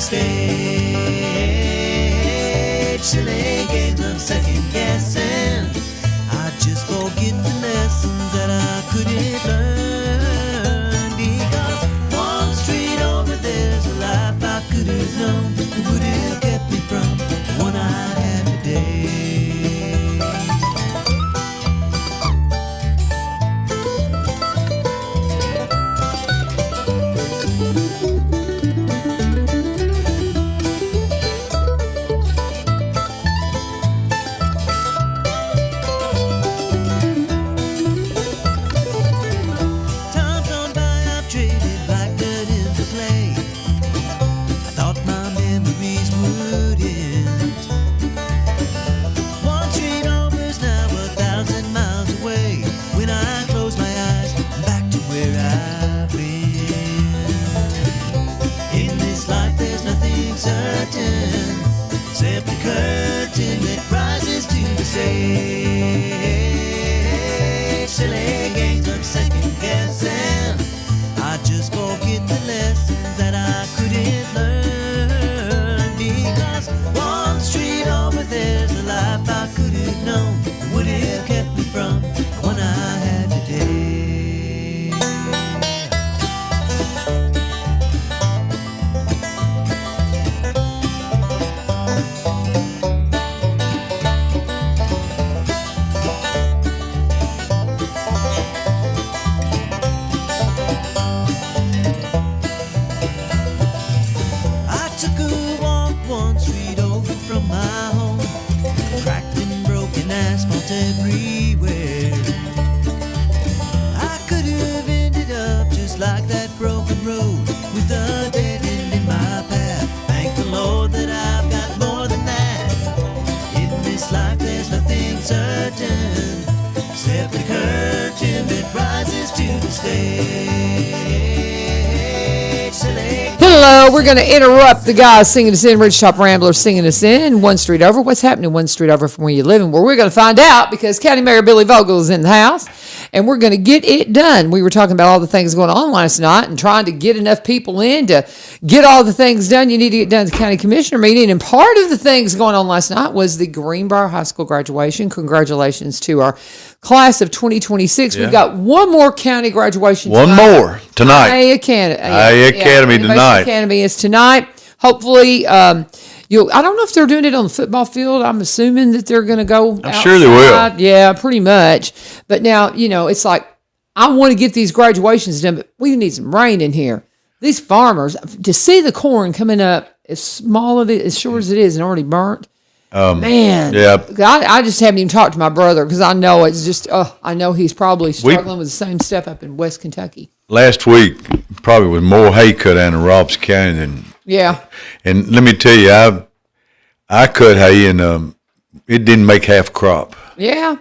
stage. Silly games of second guessing. I just forget the lessons that I couldn't learn. Because one street over there's a life I could have known that would have kept me from the one I had today. Except the curtain that rises to the stage. Silly games of second guessing. I just forget the lessons that I couldn't learn. Because one street over there's a life I could have known that would have kept me from the one I had today. Everywhere I could have ended up just like that broken road with a dead end in my path. Thank the Lord that I've got more than that. In this life there's nothing certain except the curtain that rises to the stage. Hello, we're going to interrupt the guys singing us in, Ridgetop Ramblers singing us in, one street over. What's happening one street over from where you live? And we're going to find out because County Mayor Billy Vogle is in the house, and we're going to get it done. We were talking about all the things going on last night and trying to get enough people in to get all the things done you need to get done at the county commissioner meeting. And part of the things going on last night was the Greenbrier High School graduation. Congratulations to our class of 2026. Yeah. We've got one more county graduation tonight. One more tonight. IA Academy, Academy tonight. Academy is tonight. Hopefully, I don't know if they're doing it on the football field. I'm assuming that they're going to go outside. I'm sure they will. Yeah, pretty much. But now, it's like, I want to get these graduations done, but we need some rain in here. These farmers, to see the corn coming up as short as it is and already burnt, man, yeah. I just haven't even talked to my brother because I know it's just, I know he's probably struggling with the same stuff up in West Kentucky. Last week, probably was more hay cut down in Robson County than. Yeah. And let me tell you, I cut hay and it didn't make half a crop. Yeah.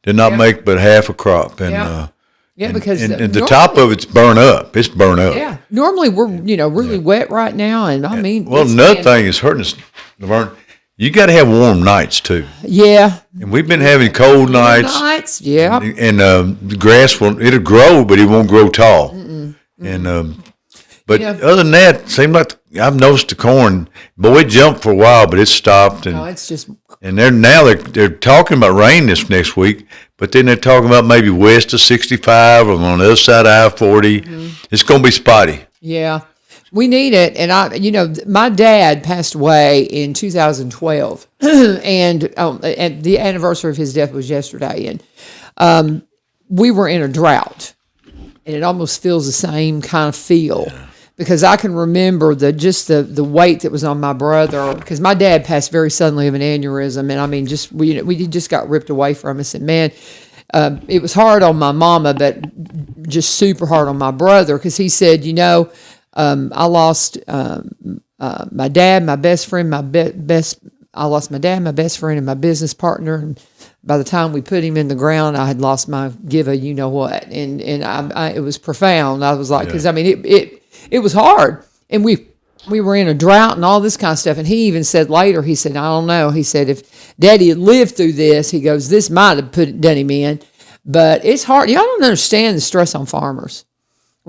Did not make but half a crop. And, because the top of it's burnt up. It's burnt up. Yeah. Normally we're, really wet right now. And I mean. Well, another thing is hurting us, LaVern. You got to have warm nights too. Yeah. And we've been having cold nights. Yeah. And the grass it'll grow, but it won't grow tall. Mm-mm. And but other than that, it seems like I've noticed the corn. Boy, it jumped for a while, but it's stopped. And it's just. And they're talking about rain this next week, but then they're talking about maybe west of 65 or on the other side of I-40. Mm-hmm. It's going to be spotty. Yeah. We need it. And my dad passed away in 2012 and the anniversary of his death was yesterday. And we were in a drought and it almost feels the same kind of feel because I can remember the weight that was on my brother because my dad passed very suddenly of an aneurysm. And I mean, we just got ripped away from us and man, it was hard on my mama, but just super hard on my brother because he said, I lost my dad, my best friend, I lost my dad, my best friend, and my business partner. And by the time we put him in the ground, I had lost my what, and it was profound. I was like, because it was hard, and we were in a drought and all this kind of stuff. And he even said later, he said, I don't know. He said if Daddy had lived through this, he goes, this might have done him in, but it's hard. Y'all don't understand the stress on farmers.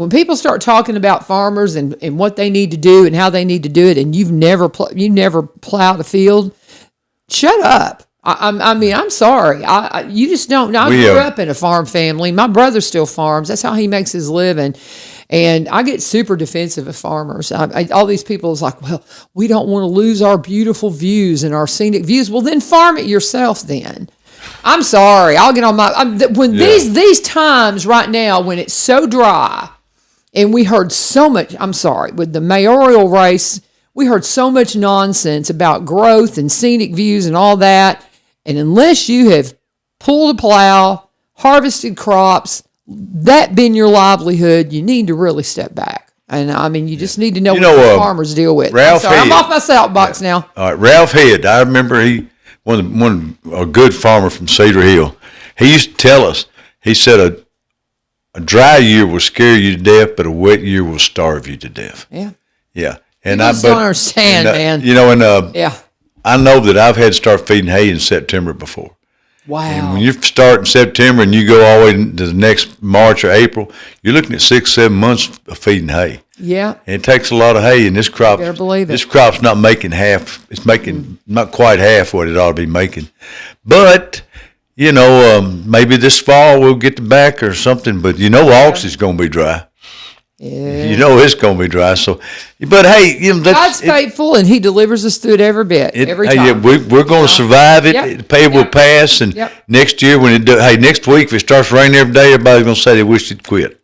When people start talking about farmers and what they need to do and how they need to do it, and you've never plowed a field, shut up. I mean, I'm sorry. You just don't know. I grew up in a farm family. My brother still farms. That's how he makes his living. And I get super defensive of farmers. All these people is like, well, we don't want to lose our beautiful views and our scenic views. Well, then farm it yourself then. I'm sorry. I'll get on these times right now when it's so dry and we heard so much, I'm sorry, with the mayoral race, we heard so much nonsense about growth and scenic views and all that. And unless you have pulled a plow, harvested crops, that been your livelihood, you need to really step back. And I mean, you just need to know what farmers deal with. I'm off my soapbox now. All right, Ralph Head. I remember a good farmer from Cedar Hill. He used to tell us. He said a dry year will scare you to death, but a wet year will starve you to death. Yeah. Yeah. And I don't understand, man. I know that I've had to start feeding hay in September before. Wow. And when you start in September and you go all the way to the next March or April, you're looking at 6-7 months of feeding hay. Yeah. And it takes a lot of hay, and this crop, this crop's not making half. It's making not quite half what it ought to be making. But, maybe this fall we'll get the back or something. But August is going to be dry. Yeah. It's going to be dry. So, but hey, God's faithful, and He delivers us through it every bit, every time. Yeah, we're going to survive it. Yep. The pay will pass, and next year next week if it starts raining every day, everybody's going to say they wish it quit.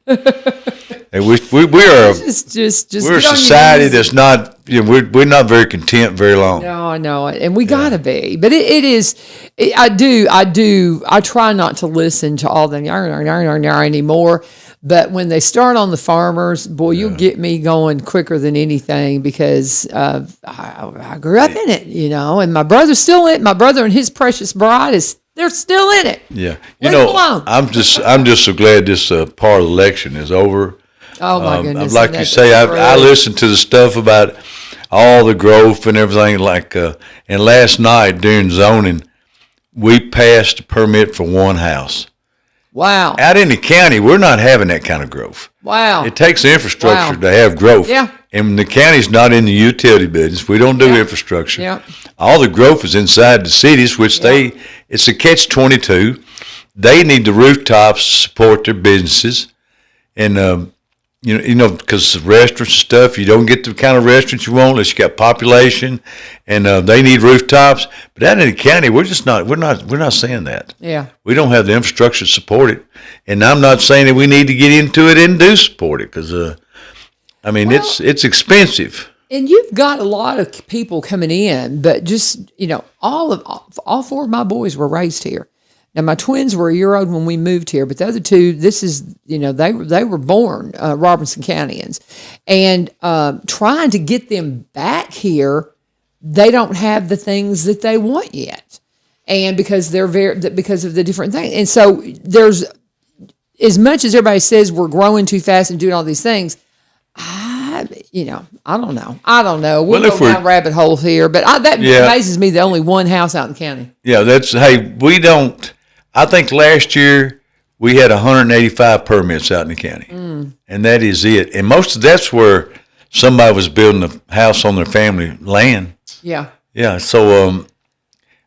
They wish we're a society that's not. We're not very content very long. No, I know it, and we gotta be. But it is. I try not to listen to all the anymore. But when they start on the farmers, boy, you'll get me going quicker than anything because I grew up in it, and my brother's still in it. My brother and his precious bride they're still in it. Yeah. I'm just so glad this part of the election is over. Oh my goodness. Like you say, I listened to the stuff about all the growth and everything and last night during zoning, we passed a permit for one house. Wow. Out in the county, we're not having that kind of growth. Wow. It takes infrastructure to have growth. Yeah. And the county's not in the utility business. We don't do infrastructure. Yeah. All the growth is inside the cities, which it's a catch-22. They need the rooftops to support their businesses. And, because restaurants and stuff, you don't get the kind of restaurants you want unless you got population, and they need rooftops. But out in the county, we're not saying that. Yeah, we don't have the infrastructure to support it, and I'm not saying that we need to get into it and do support it because, it's expensive. And you've got a lot of people coming in, but just all four of my boys were raised here. Now, my twins were a year old when we moved here, but the other two, they were born Robertson Countyans. And trying to get them back here, they don't have the things that they want yet. And because because of the different things. And so there's, as much as everybody says we're growing too fast and doing all these things, I don't know. We'll go down rabbit holes here, but that amazes me. The only one house out in the county. Yeah, we don't. I think last year we had 185 permits out in the county, and that is it. And most of that's where somebody was building a house on their family land. Yeah. Yeah. So,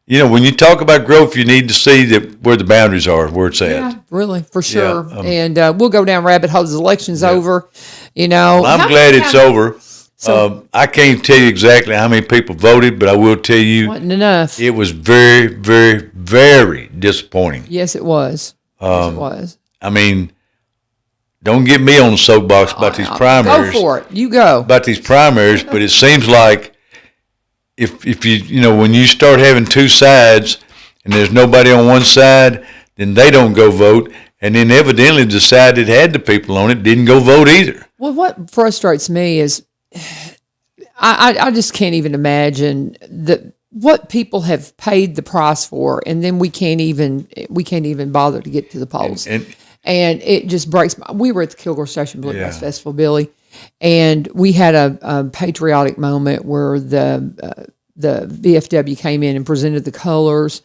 when you talk about growth, you need to see where the boundaries are, where it's at. Yeah, really, for sure. And we'll go down rabbit holes. The election's over. Well, I'm glad it's over. So, I can't tell you exactly how many people voted, but I will tell you wasn't enough. It was very, very, very disappointing. Yes, it was. Yes, it was. I mean, don't get me on the soapbox about these primaries. Go for it. You go. About these primaries, but it seems like if you, when you start having two sides and there's nobody on one side, then they don't go vote. And then evidently the side that had the people on it didn't go vote either. Well, what frustrates me is I just can't even imagine what people have paid the price for, and then we can't even bother to get to the polls. And it just breaks we were at the Kilgore Station Bluegrass Festival, Billy, and we had a patriotic moment where the VFW came in and presented the colors,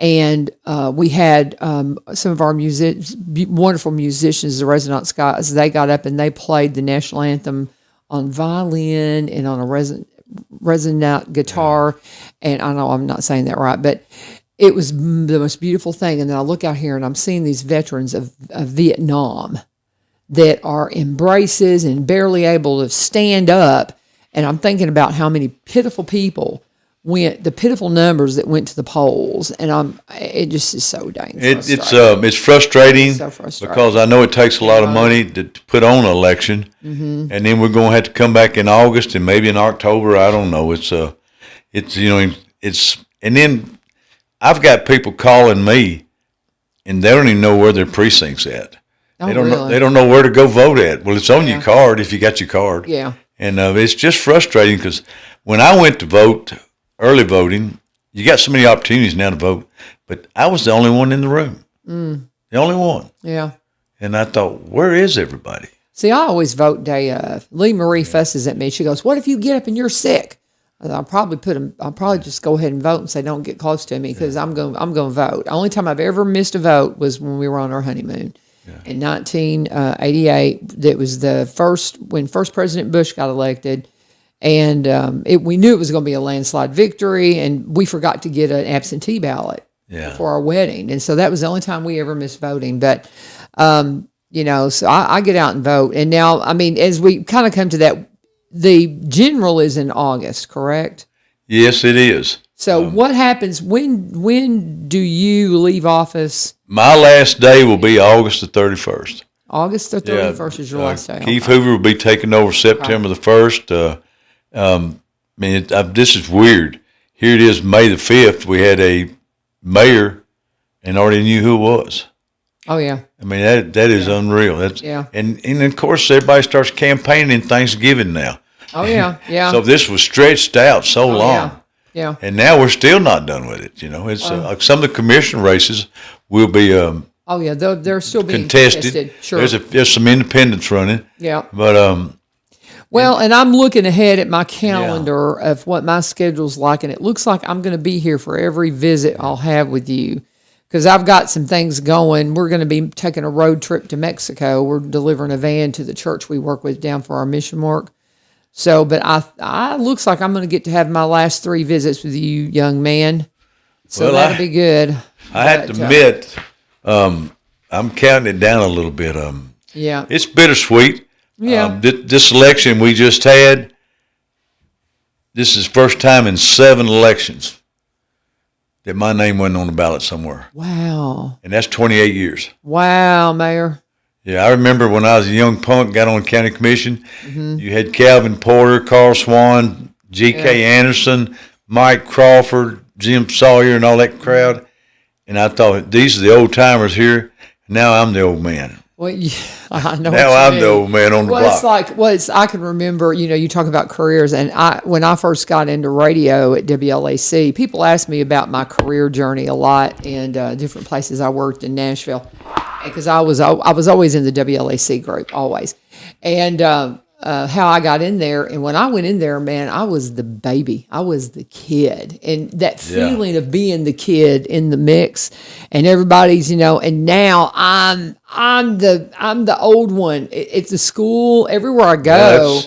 And we had some of our wonderful musicians, the Resonance guys. They got up and they played the national anthem on violin and on a resonant guitar. And I know I'm not saying that right, but it was the most beautiful thing. And then I look out here and I'm seeing these veterans of Vietnam that are in braces and barely able to stand up. And I'm thinking about how many pitiful people the pitiful numbers that went to the polls, and it just is so dang frustrating. It's frustrating, so frustrating because I know it takes a lot of money to put on an election, and then we're going to have to come back in August and maybe in October. I don't know. And then I've got people calling me, and they don't even know where their precinct's at. They don't know where to go vote at. Well, it's on your card if you got your card. Yeah. And it's just frustrating because when I went to vote, early voting, you got so many opportunities now to vote, but I was the only one in the room. The only one. Yeah. And I thought, where is everybody? See, I always vote day of. Lee Marie fusses at me. She goes, "What if you get up and you're sick?" I'll probably just go ahead and vote and say, "Don't get close to me," because I'm going to vote. The only time I've ever missed a vote was when we were on our honeymoon. In 1988, that was when first President Bush got elected. And we knew it was going to be a landslide victory, and we forgot to get an absentee ballot for our wedding. And so that was the only time we ever missed voting. But, so I get out and vote. And now, I mean, as we kind of come to that, the general is in August, correct? Yes, it is. So what happens, when do you leave office? My last day will be August the 31st. August the 31st is your last day. Keith Hoover will be taking over September the 1st. This is weird. Here it is, May the 5th. We had a mayor and already knew who it was. Oh, yeah. I mean, that is unreal. And of course, everybody starts campaigning Thanksgiving now. Oh, yeah, yeah. So this was stretched out so long. Yeah. And now we're still not done with it. It's some of the commission races will be they're still being contested. Sure. There's some independents running. Yeah. But well, and I'm looking ahead at my calendar of what my schedule's like, and it looks like I'm going to be here for every visit I'll have with you, because I've got some things going. We're going to be taking a road trip to Mexico. We're delivering a van to the church we work with down for our mission work. So, but I looks like I'm going to get to have my last 3 visits with you, young man. So that'll be good. I have to admit, I'm counting it down a little bit. It's bittersweet. Yeah. This election we just had, this is the first time in 7 elections that my name wasn't on the ballot somewhere. Wow. And that's 28 years. Wow, Mayor. Yeah, I remember when I was a young punk, got on the county commission, you had Calvin Porter, Carl Swan, G.K. Anderson, Mike Crawford, Jim Sawyer, and all that crowd. And I thought, these are the old timers here. Now I'm the old man. Well, I know. Now I'm the old man on the block. I can remember, you talk about careers, and when I first got into radio at WLAC, people asked me about my career journey a lot and different places I worked in Nashville, because I was always in the WLAC group, always, and how I got in there. And when I went in there, man, I was the baby. I was the kid. And that feeling of being the kid in the mix, and everybody's, and now I'm the old one. It's the school, everywhere I go.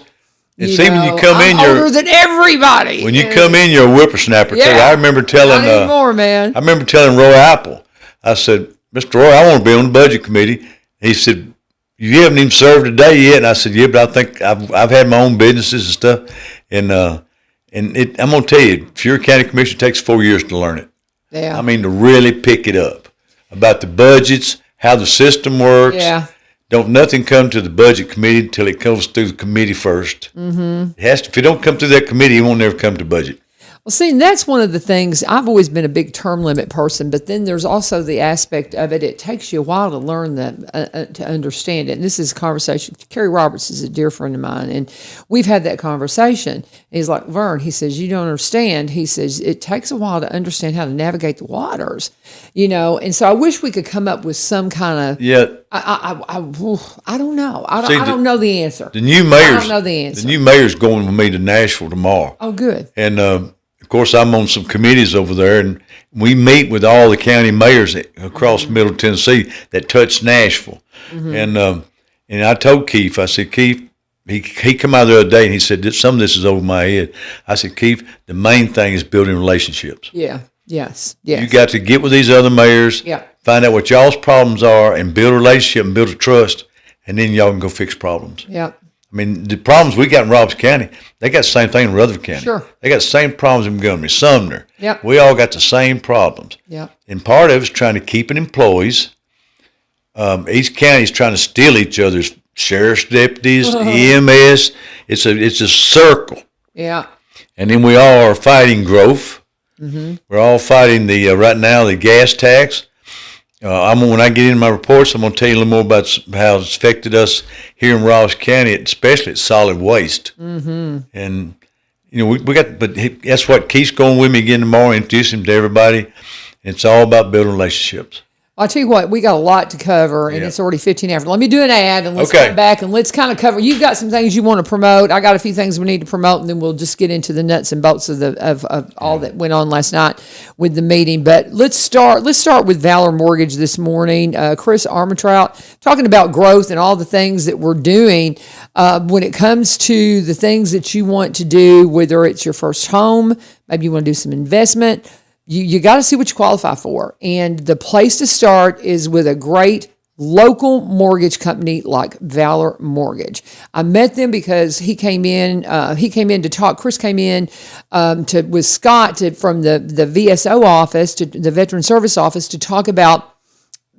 And see, when you come in, you're older than everybody. When you come in, you're a whippersnapper too. I remember telling not anymore, man. I remember telling Roy Apple, I said, "Mr. Roy, I want to be on the budget committee." He said, "You haven't even served a day yet." And I said, "Yeah, but I think I've had my own businesses and stuff." And I'm gonna tell you, if you're a county commissioner, it takes 4 years to learn it. Yeah. I mean, to really pick it up about the budgets, how the system works. Yeah. Don't nothing come to the budget committee until it comes through the committee first. Mm-hmm. It has to. If it don't come through that committee, it won't never come to budget. Well, see, and that's one of the things. I've always been a big term limit person, but then there's also the aspect of it. It takes you a while to learn that, to understand it. And this is a conversation. Kerry Roberts is a dear friend of mine, and we've had that conversation. He's like, "Vern," he says, "you don't understand." He says, "It takes a while to understand how to navigate the waters, And so I wish we could come up with some kind of. Yeah. I don't know. I don't know the answer. The new mayor's. I don't know the answer. The new mayor's going with me to Nashville tomorrow. Oh, good. And of of course, I'm on some committees over there, and we meet with all the county mayors across Middle Tennessee that touch Nashville. And I told Keith, I said, Keith, he come out the other day and he said, some of this is over my head. I said, Keith, the main thing is building relationships. Yeah. Yes. Yes. You got to get with these other mayors, find out what y'all's problems are, and build a relationship and build a trust, and then y'all can go fix problems. Yeah. I mean, the problems we got in Roberts County, they got the same thing in Rutherford County. Sure. They got the same problems in Montgomery, Sumner. Yep. We all got the same problems. Yeah. And part of it's trying to keep employees. Each county is trying to steal each other's sheriff's deputies, EMS. It's a circle. Yeah. And then we all are fighting growth. We're all fighting right now the gas tax. When I get into my reports, I'm going to tell you a little more about how it's affected us here in Ross County, especially at solid waste. And we got, but that's what Keith's going with me again tomorrow. Introduce him to everybody. It's all about building relationships. I'll tell you what, we got a lot to cover, and it's already 15 after. Let me do an ad, and let's come back, and let's kind of cover. You've got some things you want to promote. I got a few things we need to promote, and then we'll just get into the nuts and bolts of all that went on last night with the meeting. But let's start with Valor Mortgage this morning. Chris Armentrout talking about growth and all the things that we're doing when it comes to the things that you want to do, whether it's your first home, maybe you want to do some investment. You got to see what you qualify for. And the place to start is with a great local mortgage company like Valor Mortgage. I met them because he came in to talk. Chris came in with Scott from the VSO office, to the Veteran Service Office, to talk about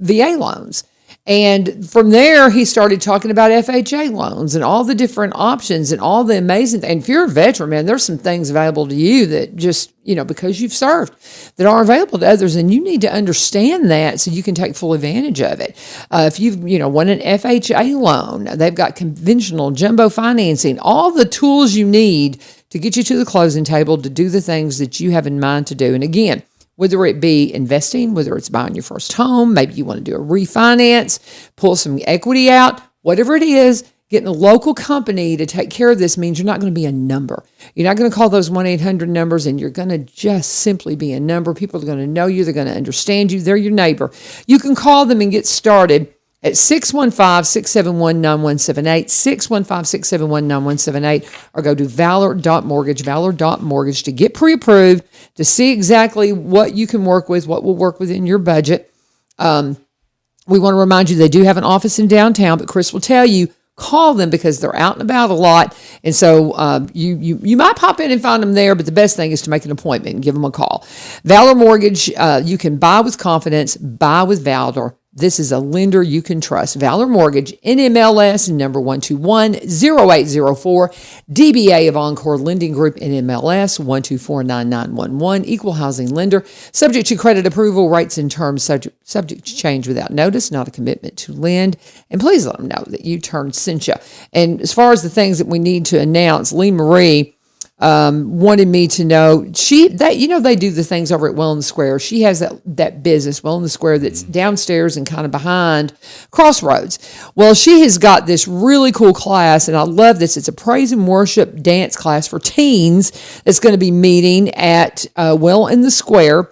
VA loans. And from there, he started talking about FHA loans and all the different options and all the amazing things. And if you're a veteran, man, there's some things available to you that just, because you've served, that aren't available to others. And you need to understand that so you can take full advantage of it. If you've, want an FHA loan, they've got conventional jumbo financing, all the tools you need to get you to the closing table to do the things that you have in mind to do. And again, whether it be investing, whether it's buying your first home, maybe you want to do a refinance, pull some equity out, whatever it is, getting a local company to take care of this means you're not going to be a number. You're not going to call those 1-800 numbers, and you're going to just simply be a number. People are going to know you. They're going to understand you. They're your neighbor. You can call them and get started at 615-671-9178, 615-671-9178, or go to valor.mortgage to get pre-approved, to see exactly what you can work with, what will work within your budget. We want to remind you they do have an office in downtown, but Chris will tell you, call them because they're out and about a lot. And so you might pop in and find them there, but the best thing is to make an appointment and give them a call. Valor Mortgage, you can buy with confidence, buy with Valor. This is a lender you can trust. Valor Mortgage, NMLS number 1210804, DBA of Encore Lending Group, NMLS 1249911, equal housing lender, subject to credit approval, rates and terms subject to change without notice, not a commitment to lend. And please let them know that U-Turn sent you. And as far as the things that we need to announce, Lee Marie wanted me to know they do the things over at Well in the Square. She has that business, Well in the Square, that's downstairs and kind of behind Crossroads. Well, she has got this really cool class, and I love this. It's a praise and worship dance class for teens that's going to be meeting at Well in the Square.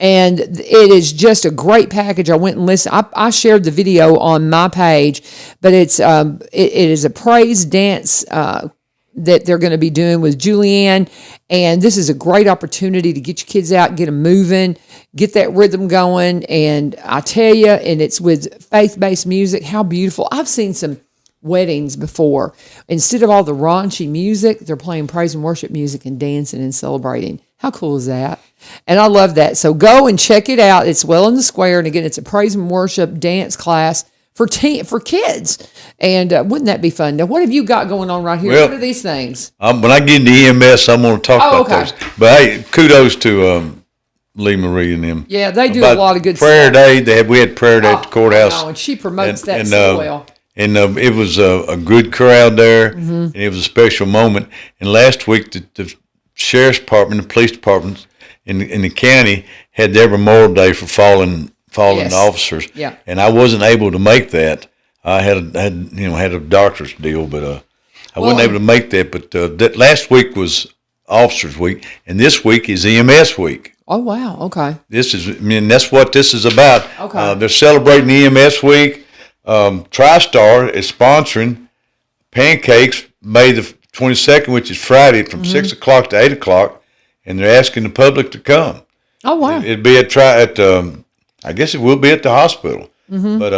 And it is just a great package. I went and listened. I shared the video on my page, but it is a praise dance that they're going to be doing with Julianne. And this is a great opportunity to get your kids out, get them moving, get that rhythm going. And I tell you, and it's with faith-based music. How beautiful. I've seen some weddings before. Instead of all the raunchy music, they're playing praise and worship music and dancing and celebrating. How cool is that? And I love that. So go and check it out. It's Well in the Square. And again, it's a praise and worship dance class for kids. And wouldn't that be fun? Now, what have you got going on right here? Well, what are these things? When I get into EMS, I'm going to talk about those. But hey, kudos to Lee Marie and them. Yeah, they do a lot of good prayer stuff. Day, we had prayer day at the courthouse. And she promotes that so well. And it was a good crowd there, and it was a special moment. And last week, the sheriff's department, the police departments in the county had their Memorial Day for fallen officers. Yeah. And I wasn't able to make that. I had a doctor's deal, but I wasn't able to make that. But that last week was Officers Week, and this week is EMS Week. Oh, wow. Okay. That's what this is about. Okay. They're celebrating EMS Week. TriStar is sponsoring pancakes May the 22nd, which is Friday, from 6 o'clock to 8 o'clock, and they're asking the public to come. Oh, wow. It'd be I guess it will be at the hospital. But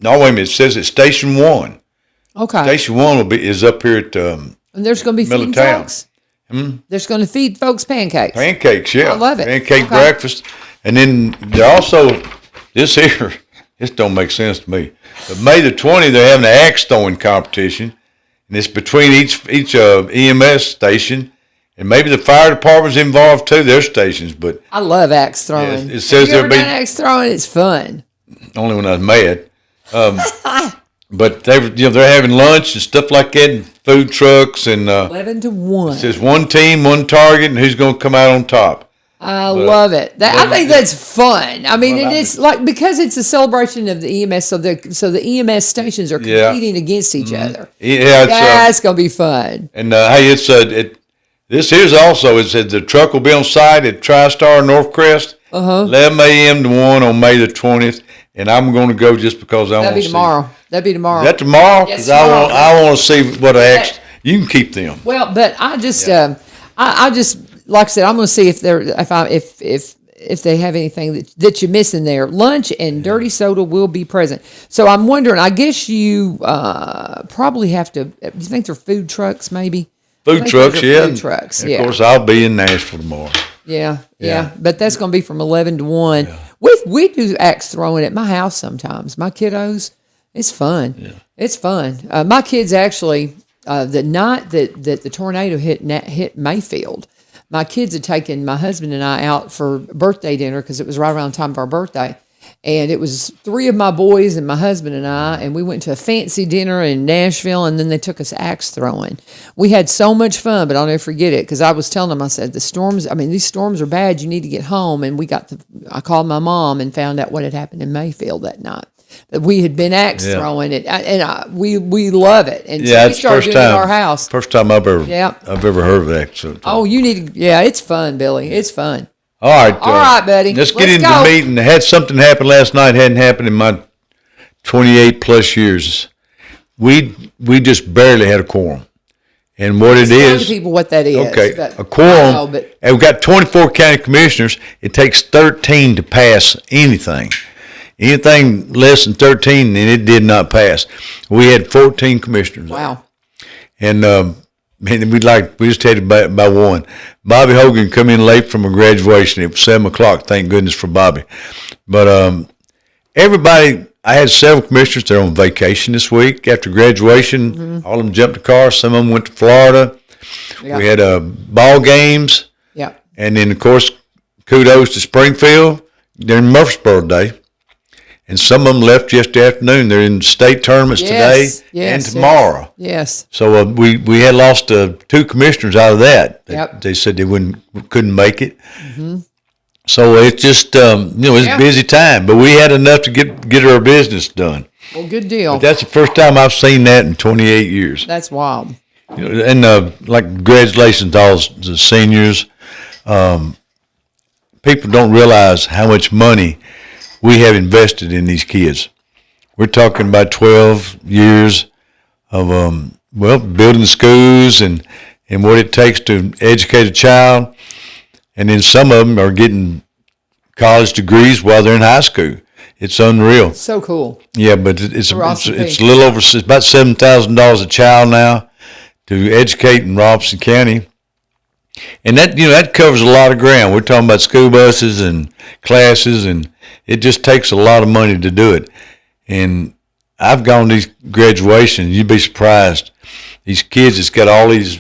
no, wait a minute. It says it's Station 1. Okay. Station 1 is up here at And there's going to be middle feeding of town. folks? There's going to feed folks pancakes. Pancakes, yeah. I love it. Pancake Okay. breakfast. And then they're also, this don't make sense to me. But May the 20th, they're having an axe throwing competition. And it's between each EMS station. And maybe the fire department's involved too, their stations. But I love axe throwing. Yeah, it says Have you ever there'll be- done axe throwing? It's fun. only when I was mad. But they're having lunch and stuff like that, and food trucks, and 11 to 1. it says one team, one target, and who's going to come out on top. I love it. I think that's fun. I mean, Well, it's like, because it's a celebration of the EMS, so the EMS stations are Yeah. competing against each other. Yeah, it's That's going to be fun. and hey, this here's also, it said the truck will be on site at TriStar Northcrest, 11 a.m. to 1 on May the 20th, and I'm going to go just because I want to That'd be see. tomorrow. That'd be tomorrow. Is that tomorrow? Yes, Because tomorrow. I want to see what you can keep them. Well, but I just, I just, like I said, I'm going to see if they have anything that you're missing there. Lunch and dirty soda will be present. So I'm wondering, I guess you probably have to, do you think they're food trucks maybe? I Food think trucks, those are yeah. Food trucks, And yeah. of course, I'll be in Nashville tomorrow. Yeah. Yeah. But that's going to be from 11 to 1. Yeah. We do axe throwing at my house sometimes. My kiddos, it's fun. Yeah. It's fun. My kids actually, the night that the tornado hit Mayfield, my kids had taken my husband and I out for birthday dinner because it was right around the time of our birthday. And it was 3 of my boys and my husband and I, and we went to a fancy dinner in Nashville, and then they took us axe throwing. We had so much fun, but I'll never forget it because I was telling them, I said, these storms are bad. You need to get home. And I called my mom and found out what had happened in Mayfield that night. That we had been axe throwing it, and we love it. And so we it's started first doing it time. at our house. First time I've ever heard of that. So. Oh, you need to, it's fun, Billy. It's fun. All right. All right, buddy. Let's get Let's into go. the meeting. I had something happen last night. Hadn't happened in my 28 plus years. We just barely had a quorum. And what it Explain is, to people what that is. okay, but a quorum, I know, but and we've got 24 county commissioners. It takes 13 to pass anything. Anything less than 13, and it did not pass. We had 14 commissioners. wow. And we just had it by one. Bobby Hogan come in late from a graduation. It was 7 o'clock. Thank goodness for Bobby. But everybody, I had several commissioners. They're on vacation this week after graduation. All of them jumped the car. Some of them went to Florida. Yeah. We had ball games. Yeah. And then, of course, kudos to Springfield during Murfreesboro Day. And some of them left yesterday afternoon. They're in state tournaments today and tomorrow. Yes. So we had lost 2 commissioners out of that. Yep. They said they couldn't make it. So it's just it's a busy time. But we had enough to get our business done. Well, good deal. But that's the first time I've seen that in 28 years. That's wild. And like congratulations to all the seniors. People don't realize how much money we have invested in these kids. We're talking about 12 years of building schools and what it takes to educate a child. And then some of them are getting college degrees while they're in high school. It's unreal. So cool. Yeah, but it's a Rossington. little over, it's about $7,000 a child now to educate in Robinson County. And that covers a lot of ground. We're talking about school buses and classes, and it just takes a lot of money to do it. And I've gone to these graduations, you'd be surprised. These kids, it's got all these,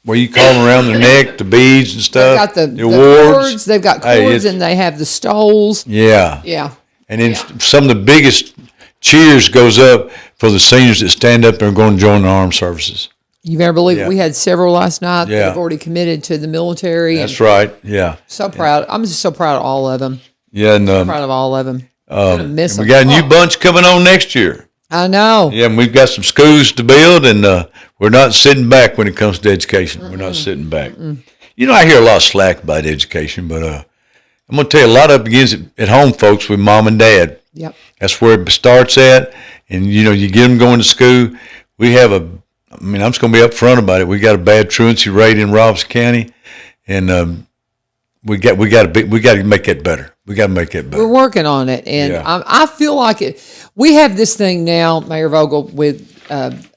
what you call them around their neck, the beads and stuff. They've got the awards. cords. They've got Hey, cords, and they have the stoles. Yeah. Yeah. And then some of the biggest cheers goes up for the seniors that stand up there and going to join the armed services. You better believe Yeah. we had several last night that Yeah. have already committed to the military. That's right. Yeah. So proud. I'm just so proud of all of them. Yeah. And Proud of all of them. Gonna miss we them. got a new bunch coming on next year. I know. Yeah, and we've got some schools to build, and we're not sitting back when it comes to education. We're not sitting back. I hear a lot of slack about education, but I'm going to tell you, a lot of it begins at home, folks, with mom and dad. Yep. That's where it starts at. And, you get them going to school. We have I'm just going to be upfront about it. We got a bad truancy rate in Robinson County, and we got to make that better. We got to make that better. We're working on it, and Yeah. I feel like it. We have this thing now, Mayor Vogle, with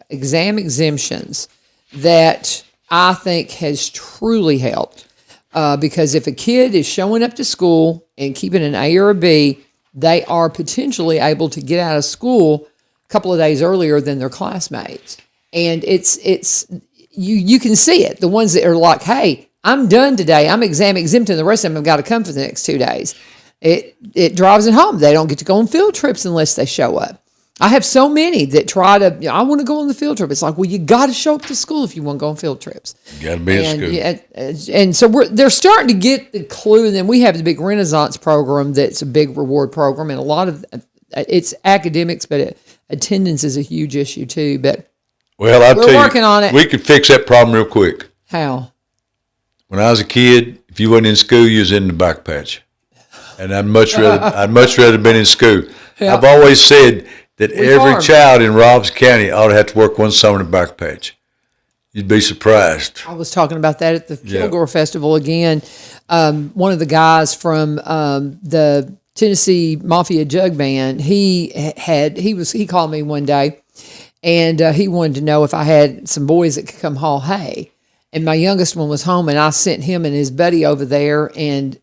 exam exemptions that I think has truly helped. Because if a kid is showing up to school and keeping an A or a B, they are potentially able to get out of school a couple of days earlier than their classmates. And it's you can see it. The ones that are like, hey, I'm done today. I'm exam exempt, and the rest of them have got to come for the next 2 days. It drives it home. They don't get to go on field trips unless they show up. I have so many that try to, I want to go on the field trip. It's like, well, you got to show up to school if you want to go on field trips. You got to be at school. And so they're starting to get the clue. And then we have the big Renaissance program that's a big reward program. And a lot of it's academics, but attendance is a huge issue too. But Well, I'll tell you, we're working on it. We could fix that problem real quick. How? When I was a kid, if you wasn't in school, you was in the back patch. And I'd much rather been in school. Yeah. I've always said that every farm. child in Robinson County ought to have to work one summer in the back patch. You'd be surprised. I was talking about that at the Yeah. Kilgore Festival again. One of the guys from the Tennessee Mafia Jug Band, he called me one day, and he wanted to know if I had some boys that could come haul hay. And my youngest one was home, and I sent him and his buddy over there, and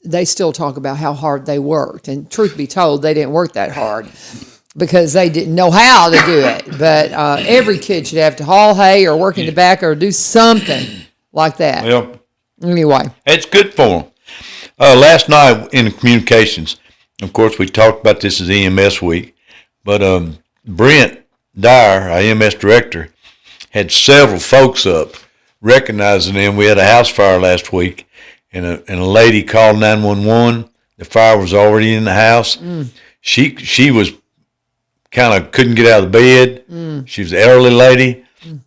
they still talk about how hard they worked. And truth be told, they didn't work that hard because they didn't know how to do it. But every kid should have to haul hay or work in the back or do something like that. Well, Anyway. it's good for them. Last night in communications, of course, we talked about this as EMS week, but Brent Dyer, our EMS director, had several folks up recognizing them. We had a house fire last week, and a lady called 911. The fire was already in the house. She was kind of couldn't get out of the bed. She was an elderly lady. And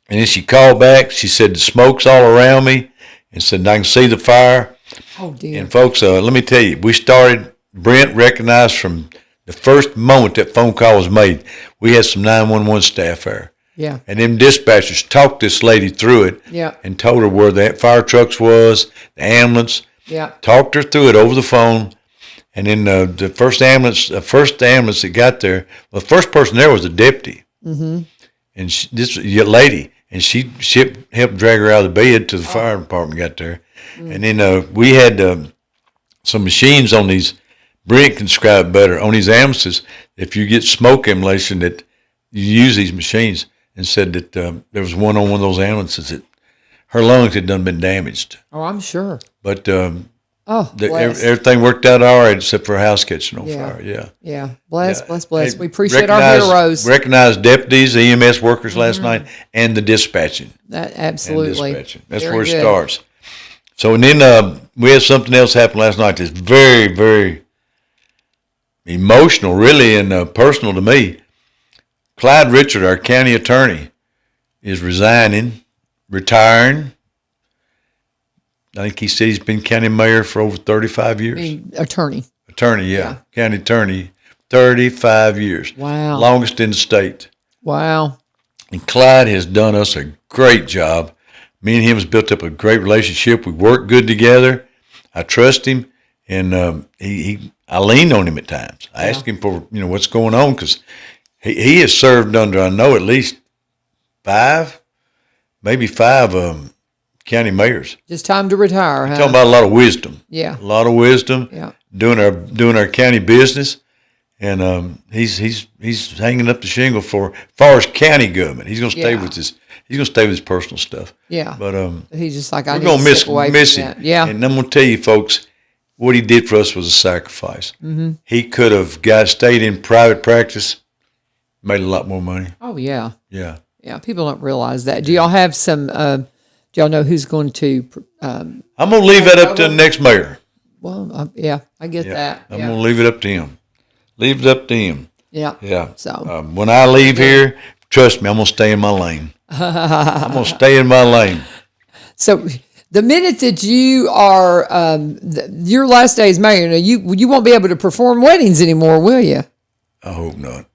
then she called back. She said, the smoke's all around me, and said, I can see the fire. Oh, dear. And folks, let me tell you, Brent recognized from the first moment that phone call was made, we had some 911 staff there. Yeah. And them dispatchers talked this lady through it. Yeah. And told her where the fire trucks was, the ambulance. Yeah. Talked her through it over the phone. And then the first ambulance that got there, well, the first person there was a deputy. Mm-hmm. And this lady, and she helped drag her out of the bed till the fire department got there. And then we had some machines on these. Brent can describe it better on these ambulances. If you get smoke inhalation, that you use these machines, and said that there was one on one of those ambulances that her lungs had done been damaged. Oh, I'm sure. But Bless. everything worked out all right except for a house catching on fire. Yeah. Yeah. Bless. Hey, We appreciate our heroes. Recognized deputies, the EMS workers last night, and the dispatching. That absolutely. That's Very where it good. starts. So, and then we had something else happen last night that's very, very emotional, really, and personal to me. Clyde Richard, our county attorney, is retiring. I think he said he's been county mayor for over 35 years. Attorney. Attorney, yeah. County attorney, 35 years. Wow. Longest in the state. Wow. And Clyde has done us a great job. Me and him has built up a great relationship. We work good together. I trust him, and I leaned on him at times. I asked him for what's going on, because he has served under, I know, at least maybe five county mayors. Just time to retire, huh? Talking about a lot of wisdom. Yeah. A lot of wisdom. Yeah. Doing our county business, and he's hanging up the shingle for far as county government. He's going to stay with his. He's going to stay with his personal stuff. Yeah. But he's just like, we're I need going to to step away miss from him. that. Yeah. And I'm going to tell you, folks, what he did for us was a sacrifice. Mm-hmm. He could have stayed in private practice, made a lot more money. Oh, yeah. Yeah. Yeah. People don't realize that. Do y'all have some, do y'all know who's going to? I'm going to leave that up to the next mayor. Well, yeah, I get that. I'm going to leave it up to him. Leave it up to him. Yeah. Yeah. So when I leave here, trust me, I'm going to stay in my lane. I'm going to stay in my lane. So The minute that you are your last day as mayor, you won't be able to perform weddings anymore, will you? I hope not.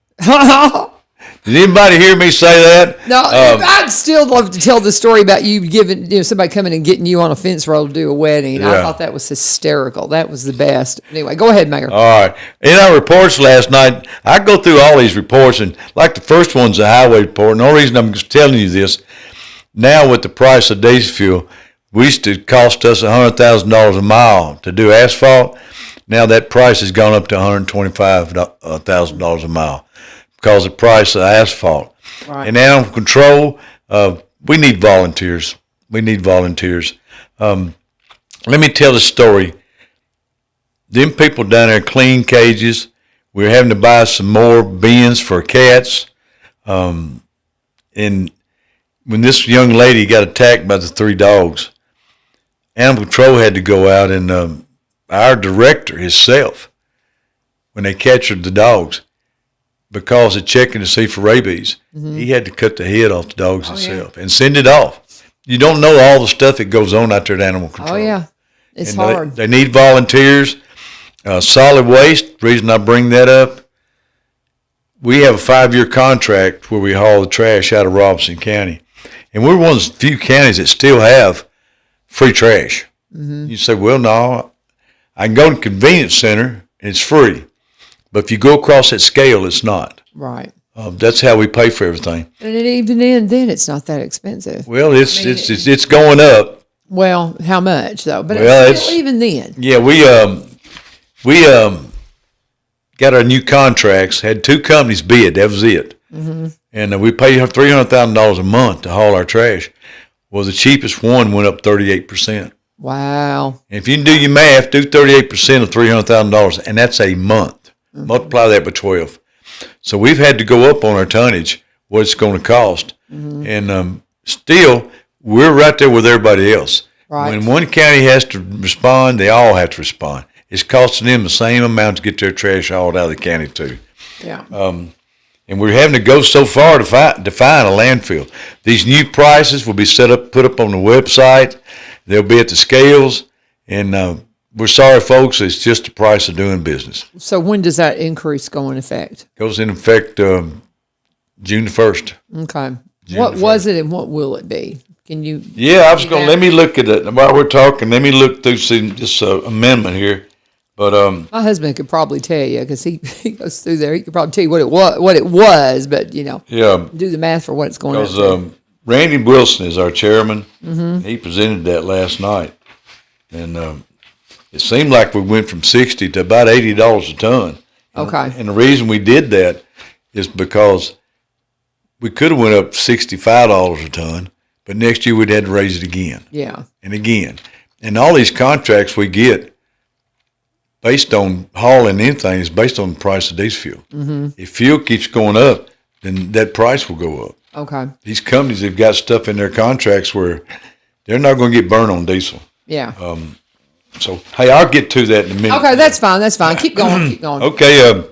Did anybody hear me say that? No, I'd still love to tell the story about you giving somebody coming and getting you on a fence roll to do a wedding. I thought that was hysterical. That was the best. Anyway, go ahead, Mayor. All right. In our reports last night, I go through all these reports, and like the first one's a highway report. And the only reason I'm just telling you this, now with the price of diesel fuel, we used to cost us $100,000 a mile to do asphalt. Now that price has gone up to $125,000 a mile because of the price of asphalt. Right. And animal control, we need volunteers. We need volunteers. Let me tell the story. Them people down there clean cages. We're having to buy some more bins for cats. And when this young lady got attacked by the 3 dogs, animal control had to go out, and our director himself, when they captured the dogs, because of checking to see for rabies, he had to cut the head off the dogs himself and send it off. You don't know all the stuff that goes on out there at animal control. Oh, yeah. It's hard. They need volunteers. Solid waste, the reason I bring that up, we have a 5-year contract where we haul the trash out of Robinson County. And we're one of the few counties that still have free trash. You say, well, no, I can go to the convenience center and it's free. But if you go across that scale, it's not. Right. That's how we pay for everything. And even then it's not that expensive. Well, it's going up. Well, how much though? But it's still, even then. Yeah, we got our new contracts. Had 2 companies bid. That was it. And we pay $300,000 a month to haul our trash. Well, the cheapest one went up 38%. Wow. And if you can do your math, do 38% of $300,000, and that's a month. Multiply that by 12. So we've had to go up on our tonnage, what it's going to cost. And still, we're right there with everybody else. Right. When one county has to respond, they all have to respond. It's costing them the same amount to get their trash hauled out of the county, too. Yeah. And we're having to go so far to find a landfill. These new prices will be put up on the website. They'll be at the scales. And we're sorry, folks, it's just the price of doing business. So when does that increase go in effect? Goes in effect June the 1st. Okay. What was it and what will it be? Can you? Yeah, I was going to, let me look at it. While we're talking, let me look through this amendment here. But my husband could probably tell you because he goes through there. He could probably tell you what it was, but do the math for what it's going to be. Because Randy Wilson is our chairman. He presented that last night, and it seemed like we went from $60 to about $80 a ton. Okay. And the reason we did that is because we could have went up $65 a ton, but next year we'd had to raise it again. Yeah. And again, and all these contracts we get, based on hauling anything, is based on the price of diesel fuel. If fuel keeps going up, then that price will go up. Okay. These companies have got stuff in their contracts where they're not going to get burned on diesel. Yeah. So, hey, I'll get to that in a minute. Okay, that's fine. Keep going. Okay.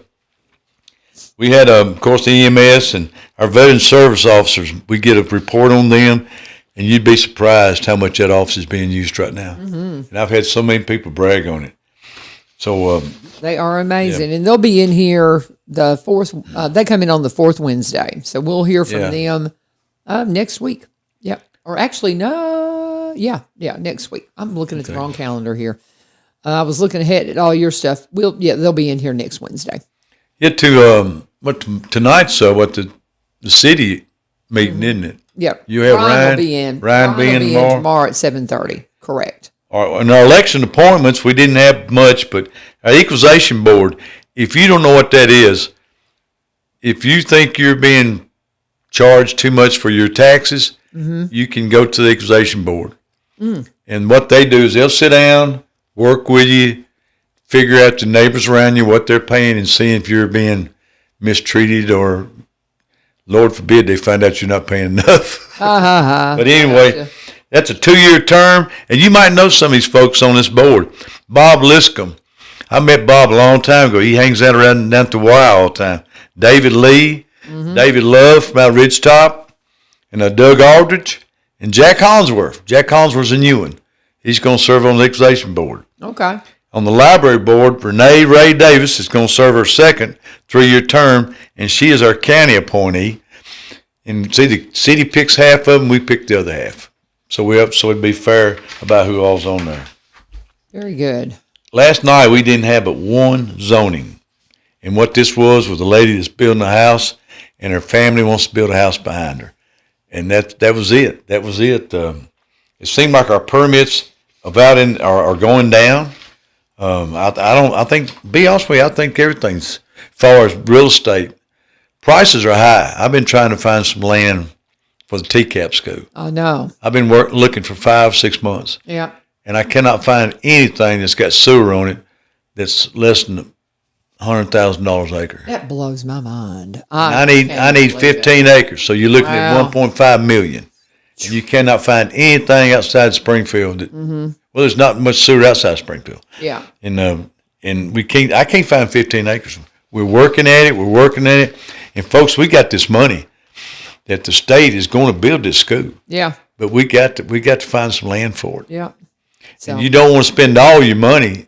We had, of course, the EMS and our veteran service officers. We get a report on them, and you'd be surprised how much that office is being used right now. And I've had so many people brag on it. So they are amazing, and they'll be in here the 4th. They come in on the 4th Wednesday, so we'll hear from them next week. Yep, or actually, no, next week. I'm looking at the wrong calendar here. I was looking ahead at all your stuff. They'll be in here next Wednesday. Yeah, tonight's the city meeting, isn't it? Yep. You have Ryan will be in. Ryan will be in tomorrow at 7:30. Correct. In our election appointments, we didn't have much, but our equalization board, if you don't know what that is, if you think you're being charged too much for your taxes, you can go to the equalization board. And what they do is they'll sit down, work with you, figure out the neighbors around you, what they're paying, and see if you're being mistreated or, Lord forbid, they find out you're not paying enough. But anyway, that's a 2-year term, and you might know some of these folks on this board. Bob Liscombe. I met Bob a long time ago. He hangs out around down to Y all the time. David Lee, David Love from out Ridgetop, and Doug Aldridge, and Jack Hollingsworth. Jack Hollingsworth's a new one. He's going to serve on the equalization board. Okay. On the library board, Renee Ray Davis is going to serve her second 3-year term, and she is our county appointee. And see, the city picks half of them, we pick the other half. So it'd be fair about who all's on there. Very good. Last night we didn't have but one zoning, and what this was a lady that's building a house, and her family wants to build a house behind her, and that was it. That was it. It seemed like our permits are going down. I think, be honest with you, I think everything's, as far as real estate, prices are high. I've been trying to find some land for the TCAP school. Oh, no. I've been looking for 5-6 months. Yeah. And I cannot find anything that's got sewer on it that's less than $100,000 an acre. That blows my mind. I need 15 acres, so you're looking at $1.5 million. And you cannot find anything outside Springfield. Well, there's not much sewer outside Springfield. Yeah. And I can't find 15 acres. We're working at it. And folks, we got this money that the state is going to build this school. Yeah. But we got to find some land for it. Yeah. So. And you don't want to spend all your money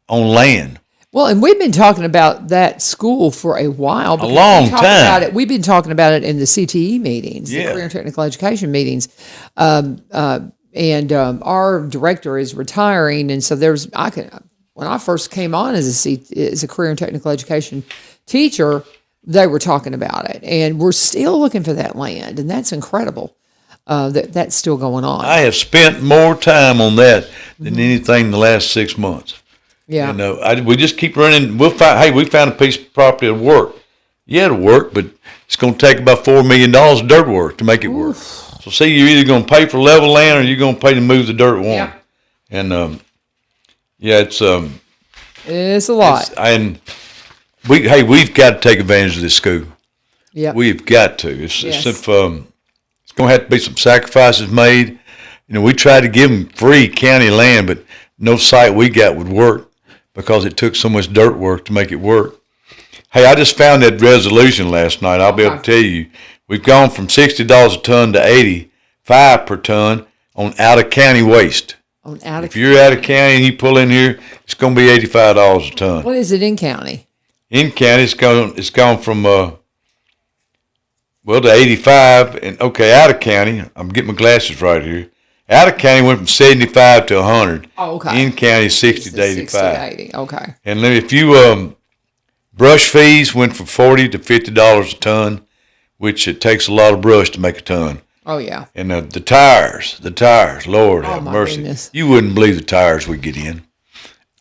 on land. Well, and we've been talking about that school for a while. A long time. We've been talking about it in the CTE meetings, the Career and Technical Education meetings. And our director is retiring, and so when I first came on as a Career and Technical Education teacher, they were talking about it, and we're still looking for that land, and that's incredible. That's still going on. I have spent more time on that than anything in the last 6 months. Yeah. We just keep running. We found a piece of property that'll work. Yeah, it'll work, but it's going to take about $4 million of dirt work to make it work. So see, you're either going to pay for level land or you're going to pay to move the dirt one. Yeah. And it's a lot. We've got to take advantage of this school. Yeah. We've got to. It's going to have to be some sacrifices made. We tried to give them free county land, but no site we got would work because it took so much dirt work to make it work. Hey, I just found that resolution last night. I'll be able to tell you, we've gone from $60 a ton to $85 per ton on out-of-county waste. If you're out of county and you pull in here, it's going to be $85 a ton. What is it in county? In county, it's gone from to 85, and out of county, I'm getting my glasses right here. Out of county went from 75 to 100. Oh, okay. In county, 60 to 85. 60 to 80. Okay. And then if you brush fees went from $40 to $50 a ton, which it takes a lot of brush to make a ton. Oh yeah. And the tires, Lord have mercy. Goodness. You wouldn't believe the tires we get in.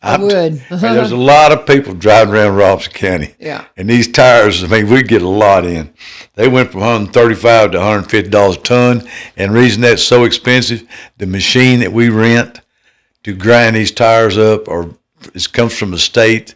I would. There's a lot of people driving around Robinson County. Yeah. And these tires, we get a lot in. They went from $135 to $150 a ton. And the reason that's so expensive, the machine that we rent to grind these tires up, it comes from the state,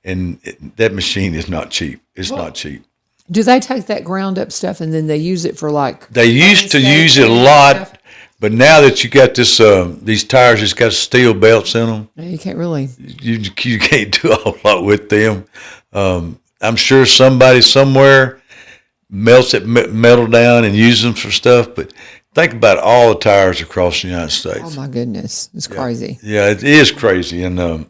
and that machine is not cheap. It's not cheap. Do they take that ground up stuff and then they use it for They used to use it a lot. But now that you got this, these tires just got steel belts in them. You can't really. You can't do a whole lot with them. I'm sure somebody somewhere melts that metal down and uses them for stuff. But think about all the tires across the United States. Oh my goodness, it's crazy. Yeah, it is crazy, and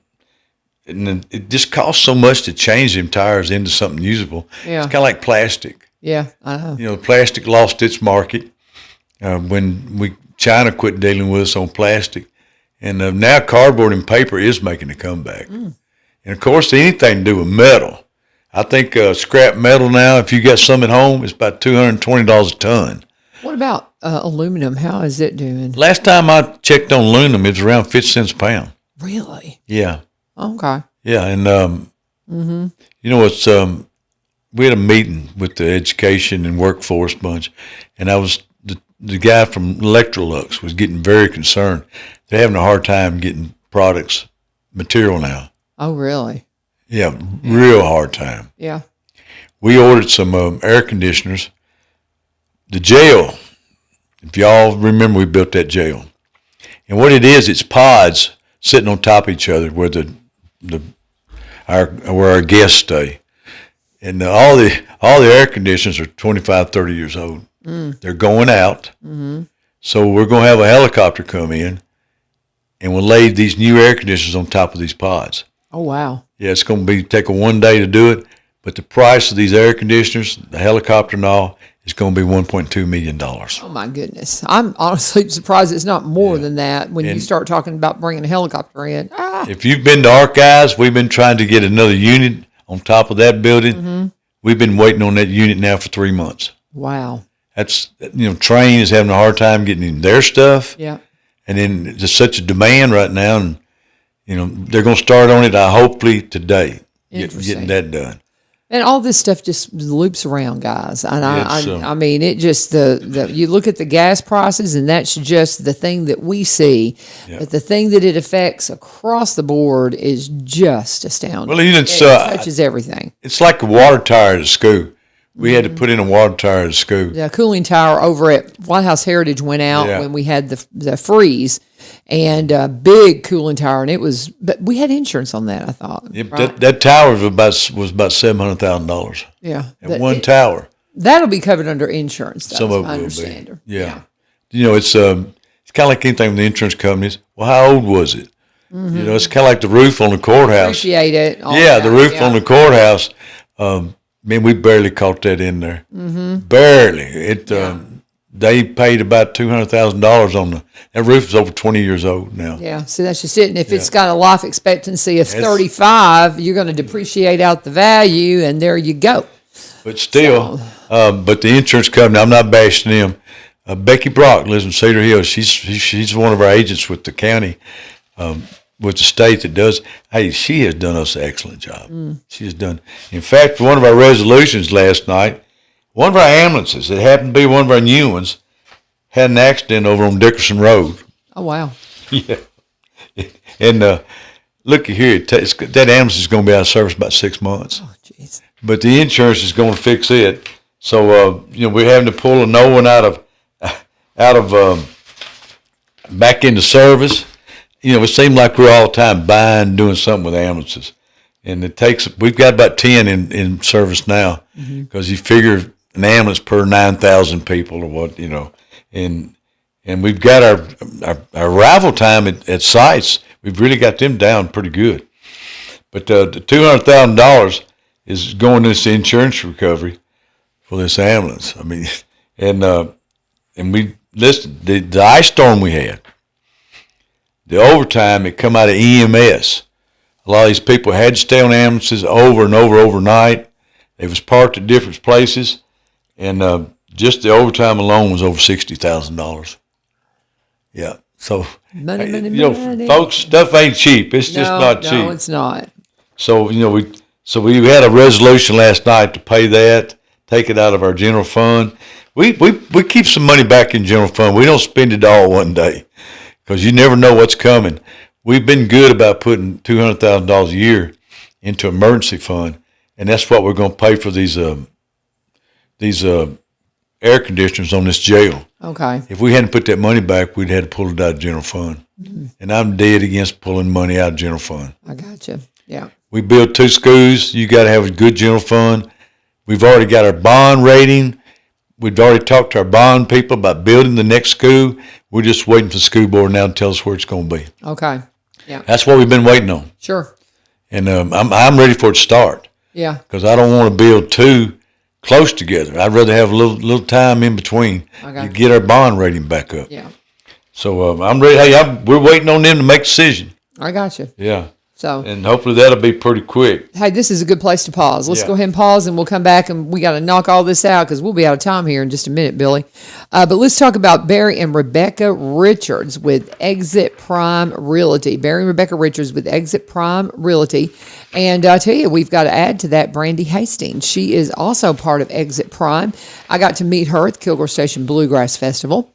it just costs so much to change them tires into something usable. Yeah. It's kind of like plastic. Yeah, I know. Plastic lost its market when China quit dealing with us on plastic, and now cardboard and paper is making a comeback. And of course, anything to do with metal. I think scrap metal now, if you got some at home, it's about $220 a ton. What about aluminum? How is it doing? Last time I checked on aluminum, it was around 50 cents a pound. Really? Yeah. Okay. Yeah, and it's we had a meeting with the education and workforce bunch, and I was the guy from Electrolux was getting very concerned. They're having a hard time getting material now. Oh, really? Yeah, real hard time. Yeah. We ordered some air conditioners. The jail, if y'all remember, we built that jail. And what it is, it's pods sitting on top of each other where where our guests stay. And all the air conditioners are 25, 30 years old. They're going out. Mm-hmm. So we're going to have a helicopter come in and we'll lay these new air conditioners on top of these pods. Oh, wow. Yeah, it's going to take a 1 day to do it, but the price of these air conditioners, the helicopter and all, is going to be $1.2 million. Oh, my goodness. I'm honestly surprised it's not more than that when you start talking about bringing a helicopter in. If you've been to Archives, we've been trying to get another unit on top of that building. Mm-hmm. We've been waiting on that unit now for 3 months. Wow. That's, Train is having a hard time getting in their stuff. Yeah. And then there's such a demand right now, and, they're going to start on it hopefully today, getting that done. And all this stuff just loops around, guys. And I mean, it just you look at the gas prices, and that's just the thing that we see. Yeah. But the thing that it affects across the board is just astounding. Well, it touches everything. It's like a water tower at a school. We had to put in a water tower at a school. The cooling tower over at White House Heritage went out when we had the freeze, and a big cooling tower, and but we had insurance on that, I thought. Yeah, right? that tower was about $700,000. Yeah. One tower. That'll be covered under insurance, though, some of it I will understand. be. Yeah. It's kind of like anything with the insurance companies. Well, how old was it? Mm-hmm. It's kind of like the roof on the courthouse. Appreciate it. The roof on the courthouse. Man, we barely caught that in there. Mm-hmm. Barely. They paid about $200,000 on that roof is over 20 years old now. Yeah, see, that's just it. And if it's got a life expectancy of 35, you're going to depreciate out the value, and there you go. But still, but the insurance company, I'm not bashing them. Becky Brock lives in Cedar Hill. She's one of our agents with the county, with the state that does. Hey, she has done us an excellent job. She has done. In fact, one of our resolutions last night, one of our ambulances, it happened to be one of our new ones, had an accident over on Dickerson Road. Oh, wow. Yeah. And looky here, that ambulance is going to be out of service about 6 months. Oh, jeez. But the insurance is going to fix it. So, we're having to pull a no one out of back into service. It seems like we're all the time buying, doing something with ambulances. And we've got about 10 in service now, because you figure an ambulance per 9,000 people or what, and we've got our arrival time at sites. We've really got them down pretty good. But the $200,000 is going into this insurance recovery for this ambulance. I mean, and we listed the ice storm we had. The overtime, it come out of EMS. A lot of these people had to stay on ambulances over and over overnight. They was parked at different places, and just the overtime alone was over $60,000. Yeah, so money. Folks, stuff ain't cheap. It's just not cheap. No, it's not. So we had a resolution last night to pay that, take it out of our general fund. We keep some money back in general fund. We don't spend it all one day, because you never know what's coming. We've been good about putting $200,000 a year into emergency fund, and that's what we're going to pay for these air conditioners on this jail. Okay. If we hadn't put that money back, we'd had to pull it out of general fund. Mm-hmm. And I'm dead against pulling money out of general fund. I got you. Yeah. We built 2 schools. You got to have a good general fund. We've already got our bond rating. We've already talked to our bond people about building the next school. We're just waiting for the school board now to tell us where it's going to be. Okay. Yeah. That's what we've been waiting on. Sure. And I'm ready for it to start. Yeah. Because I don't want to build 2 close together. I'd rather have a little time in between to get our bond rating back up. Yeah. So I'm ready. Hey, we're waiting on them to make a decision. I got you. Yeah. So, and hopefully that'll be pretty quick. Hey, this is a good place to pause. Let's go ahead and pause, and we'll come back, and we got to knock all this out because we'll be out of time here in just a minute, Billy. But let's talk about Barry and Rebecca Richards with Exit Prime Realty. Barry and Rebecca Richards with Exit Prime Realty. And I tell you, we've got to add to that Brandy Hastings. She is also part of Exit Prime. I got to meet her at the Kilgore Station Bluegrass Festival.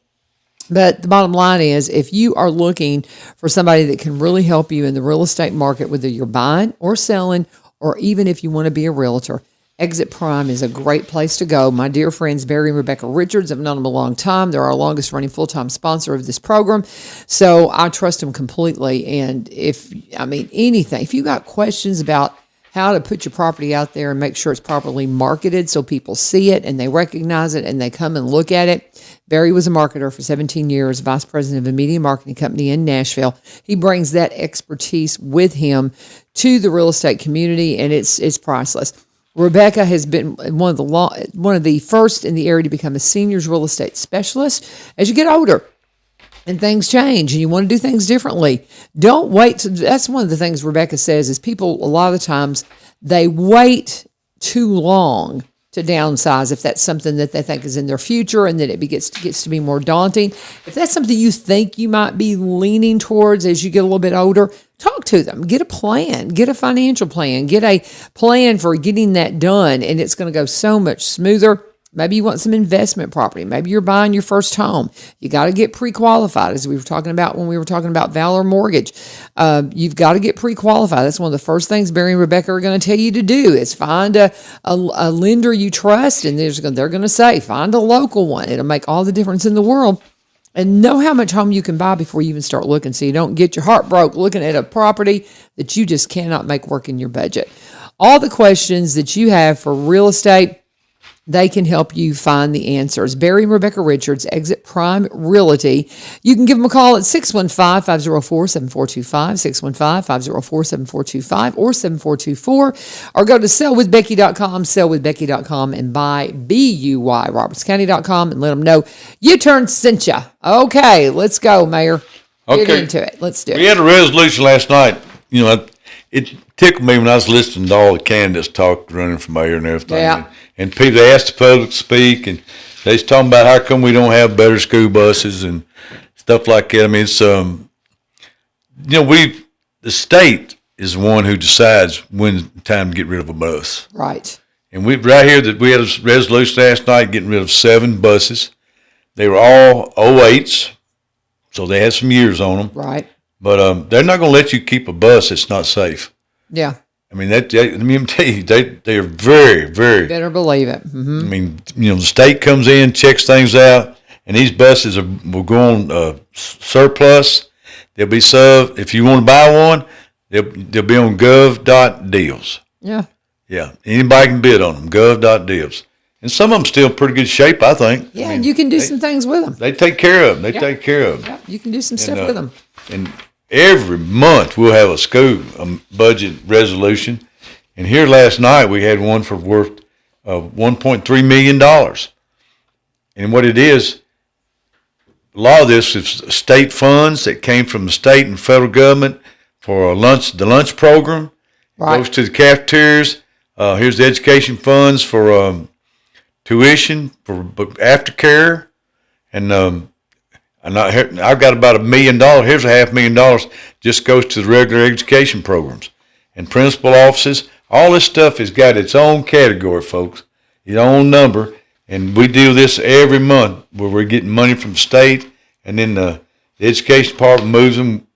But the bottom line is, if you are looking for somebody that can really help you in the real estate market, whether you're buying or selling, or even if you want to be a realtor, Exit Prime is a great place to go. My dear friends, Barry and Rebecca Richards, I've known them a long time. They're our longest running full-time sponsor of this program. So I trust them completely. And if you got questions about how to put your property out there and make sure it's properly marketed so people see it and they recognize it and they come and look at it. Barry was a marketer for 17 years, vice president of a media marketing company in Nashville. He brings that expertise with him to the real estate community, and it's priceless. Rebecca has been one of the first in the area to become a seniors real estate specialist. As you get older and things change and you want to do things differently, don't wait. That's one of the things Rebecca says is people, a lot of the times, they wait too long to downsize if that's something that they think is in their future and that it gets to be more daunting. If that's something you think you might be leaning towards as you get a little bit older, talk to them. Get a plan. Get a financial plan. Get a plan for getting that done, and it's going to go so much smoother. Maybe you want some investment property. Maybe you're buying your first home. You got to get pre-qualified, as we were talking about when we were talking about Valor Mortgage. You've got to get pre-qualified. That's one of the first things Barry and Rebecca are going to tell you to do is find a lender you trust, and they're going to say, find a local one. It'll make all the difference in the world. And know how much home you can buy before you even start looking, so you don't get your heart broke looking at a property that you just cannot make work in your budget. All the questions that you have for real estate, they can help you find the answers. Barry and Rebecca Richards, Exit Prime Realty. You can give them a call at 615-504-7425, 615-504-7425, or 7424, or go to sellwithbecky.com, sellwithbecky.com, and buy BUY, robertscounty.com, and let them know U-Turn sent you. Okay, let's go, Mayor. Get into it. Let's do it. We had a resolution last night. You know, it tickled me when I was listening to all the candidates talk running for mayor and everything. Yeah. And people, they asked the public to speak, and they was talking about how come we don't have better school buses and stuff like that. I mean, it's, the state is the one who decides when time to get rid of a bus. Right. And we had a resolution last night getting rid of 7 buses. They were all 08s, so they had some years on them. Right. But they're not going to let you keep a bus that's not safe. Yeah. I mean, let me tell you, they are very, very. Better believe it. Mm-hmm. I mean, the state comes in, checks things will buses will go on surplus. They'll be sub. If you want to buy one, they'll be on gov.deals. Yeah. Yeah. Anybody can bid on them, gov.deals. And some of them still in pretty good shape, I think. Yeah, and you can do some things with them. They take care of them. They take care of them. Yeah, you can do some stuff with them. And every month we'll have a school budget resolution. And here last night we had one for worth $1.3 million. And what it is, a lot of this is state funds that came from the state and federal government for the lunch program. Right. Goes to the cafeterias. Here's the education funds for tuition, for aftercare. And I've got about $1 million. Here's $500,000 just goes to the regular education programs and principal offices. All this stuff has got its own category, folks, its own number, and we do this every month where we're getting money from the state, and then the education department moves them.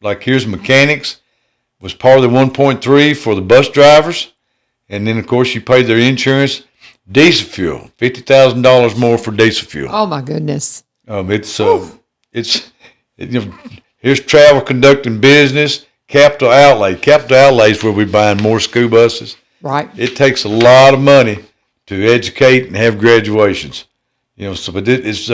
Like here's mechanics was part of the 1.3 for the bus drivers, and then of course you pay their insurance, diesel fuel, $50,000 more for diesel fuel. Oh my goodness. Here's travel, conducting business, capital outlay. Capital outlay is where we're buying more school buses. Right. It takes a lot of money to educate and have graduations. But it's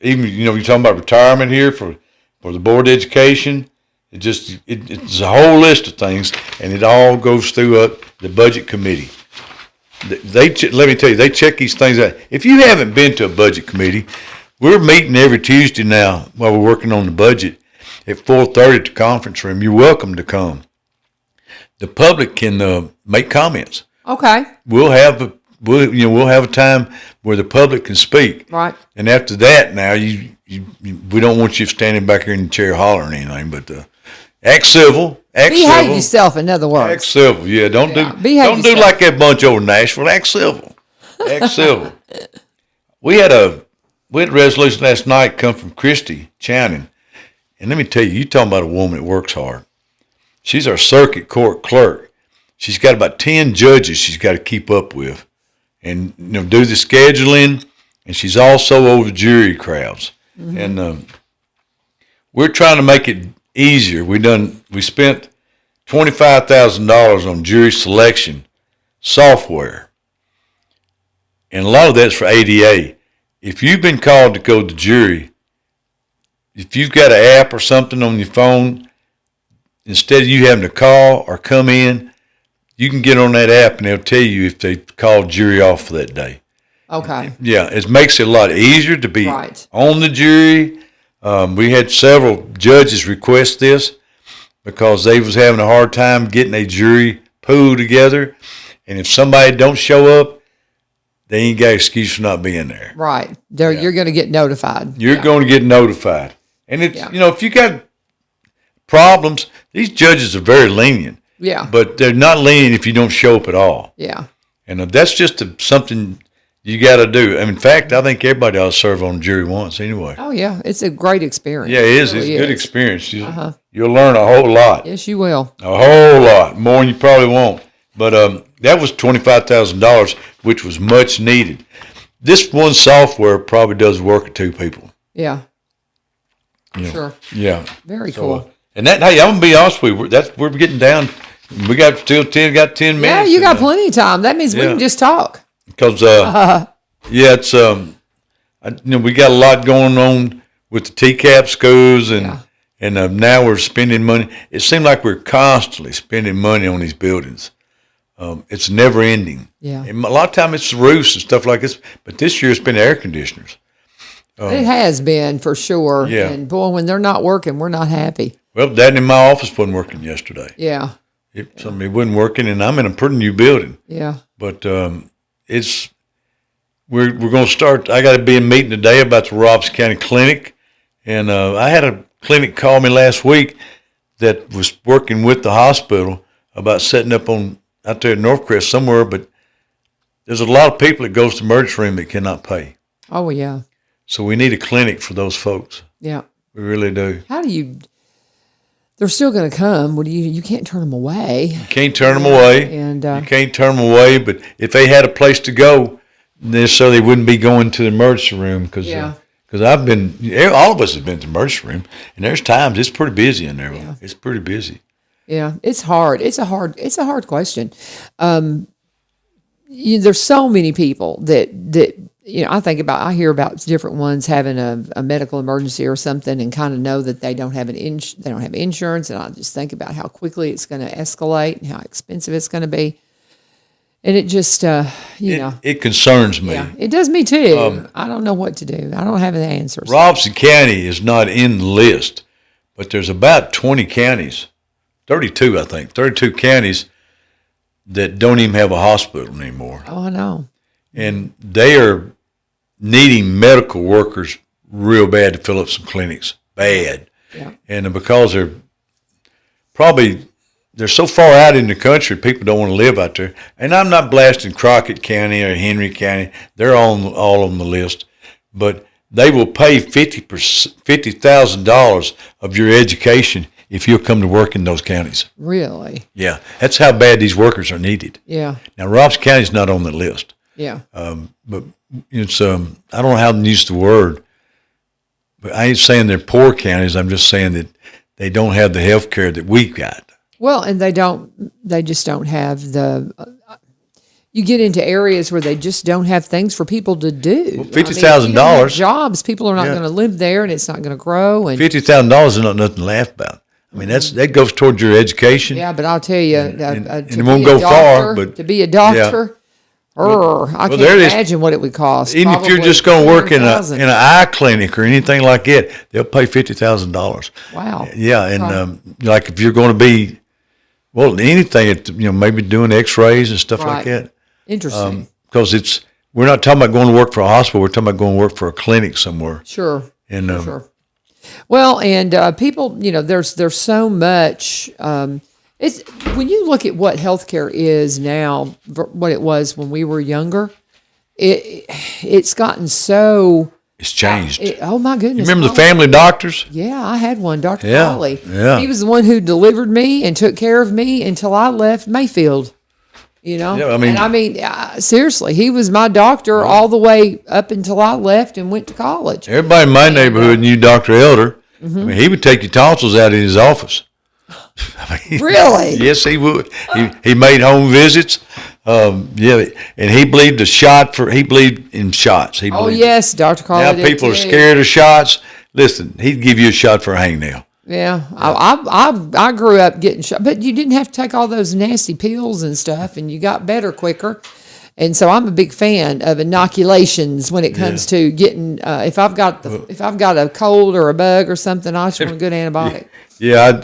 even you're talking about retirement here for the board of education. It's a whole list of things, and it all goes through the budget committee. Let me tell you, they check these things out. If you haven't been to a budget committee, we're meeting every Tuesday now while we're working on the budget at 4:30 at the conference room. You're welcome to come. The public can make comments. Okay. We'll have a time where the public can speak. Right. And after that, now we don't want you standing back here in the chair hollering anything, but act civil. Behave yourself, in other words. Act civil. Yeah. Don't do like that bunch over in Nashville. Act civil. Act civil. We had a resolution last night come from Christy Channing. And let me tell you, you're talking about a woman that works hard. She's our circuit court clerk. She's got about 10 judges she's got to keep up with and do the scheduling. And she's also over the jury crowds. Mm-hmm. And we're trying to make it easier. We spent $25,000 on jury selection software. And a lot of that's for ADA. If you've been called to go to jury, if you've got an app or something on your phone, instead of you having to call or come in, you can get on that app and they'll tell you if they called jury off for that day. Okay. Yeah, it makes it a lot easier to be on the jury. We had several judges request this because they was having a hard time getting a jury pool together. And if somebody don't show up, they ain't got an excuse for not being there. Right. You're going to get notified. You're going to get notified. And it's, if you got problems, these judges are very lenient. Yeah. But they're not lenient if you don't show up at all. Yeah. And that's just something you got to do. In fact, I think everybody ought to serve on the jury once anyway. Oh, yeah. It's a great experience. Yeah, it is. It's a good experience. You'll learn a whole lot. Yes, you will. A whole lot. More than you probably won't. But that was $25,000, which was much needed. This one software probably does work at 2 people. Yeah. Sure. Yeah. Very cool. And that, hey, I'm going to be honest with you. We're getting down. We got still 10 minutes. Yeah, you got plenty of time. That means we can just talk. Because, it's, we got a lot going on with the TCAP schools and now we're spending money. It seems like we're constantly spending money on these buildings. It's never ending. Yeah. And a lot of time it's the roofs and stuff like this, but this year it's been air conditioners. It has been for sure. Yeah. And boy, when they're not working, we're not happy. Well, that in my office wasn't working yesterday. Yeah. It wasn't working, and I'm in a pretty new building. Yeah. But we're going to start. I got to be in a meeting today about the Robson County Clinic, and I had a clinic call me last week that was working with the hospital about setting up out there at Northcrest somewhere, but there's a lot of people that goes to the emergency room that cannot pay. Oh, yeah. So we need a clinic for those folks. Yeah. We really do. How do you... They're still going to come. What do you can't turn them away. You can't turn them away. And you can't turn them away, but if they had a place to go, necessarily wouldn't be going to the emergency room because I've been, all of us have been to the emergency room, and there's times it's pretty busy in there. Yeah. It's pretty busy. Yeah, it's hard. It's a hard question. There's so many people that I hear about different ones having a medical emergency or something, and kind of know that they don't have they don't have insurance, and I just think about how quickly it's going to escalate and how expensive it's going to be, and it just it concerns me. Yeah, it does me too. I don't know what to do. I don't have the answers. Robson County is not in the list, but there's about 20 counties, 32 I think, 32 counties that don't even have a hospital anymore. Oh, I know. And they are needing medical workers real bad to fill up some clinics, bad. Yeah. And because they're so far out in the country, people don't want to live out there. And I'm not blasting Crockett County or Henry County. They're all on the list. But they will pay $50,000 of your education if you'll come to work in those counties. Really? Yeah. That's how bad these workers are needed. Yeah. Now, Robson County's not on the list. Yeah. But it's I don't know how to use the word, but I ain't saying they're poor counties. I'm just saying that they don't have the health care that we've got. Well, and they just don't have you get into areas where they just don't have things for people to do. Well, $50,000 jobs, people are not going to live there, and it's not going to grow. And $50,000 is not nothing to laugh about. I mean, that goes towards your education. Yeah, but I'll tell you, and it won't go far. But to be a doctor. I can't imagine what it would cost. Even if you're just going to work in an eye clinic or anything like that, they'll pay $50,000. Wow. Yeah, and like if you're going to be, anything, maybe doing X-rays and stuff like that. Interesting. Because we're not talking about going to work for a hospital. We're talking about going to work for a clinic somewhere. Sure. And sure. Well, and people, there's so much. It's when you look at what healthcare is now, what it was when we were younger, it's gotten so. It's changed. Oh my goodness! You remember the family doctors? Yeah, I had one, Dr. Yeah, Polly. yeah. He was the one who delivered me and took care of me until I left Mayfield. Yeah, I mean, seriously, he was my doctor all the way up until I left and went to college. Everybody in my neighborhood knew Dr. Elder. Mm-hmm. I mean, he would take your tonsils out in his office. I mean, Really? Yes, he would. He made home visits. Yeah, and he believed he believed in shots. He Oh, believed yes, Dr. Carl Now did people are too. scared of shots. Listen, he'd give you a shot for a hangnail. Yeah, I grew up getting shot, but you didn't have to take all those nasty pills and stuff, and you got better quicker. And so I'm a big fan of inoculations when it comes to getting. If I've got a cold or a bug or something, I just want a good antibiotic. Yeah,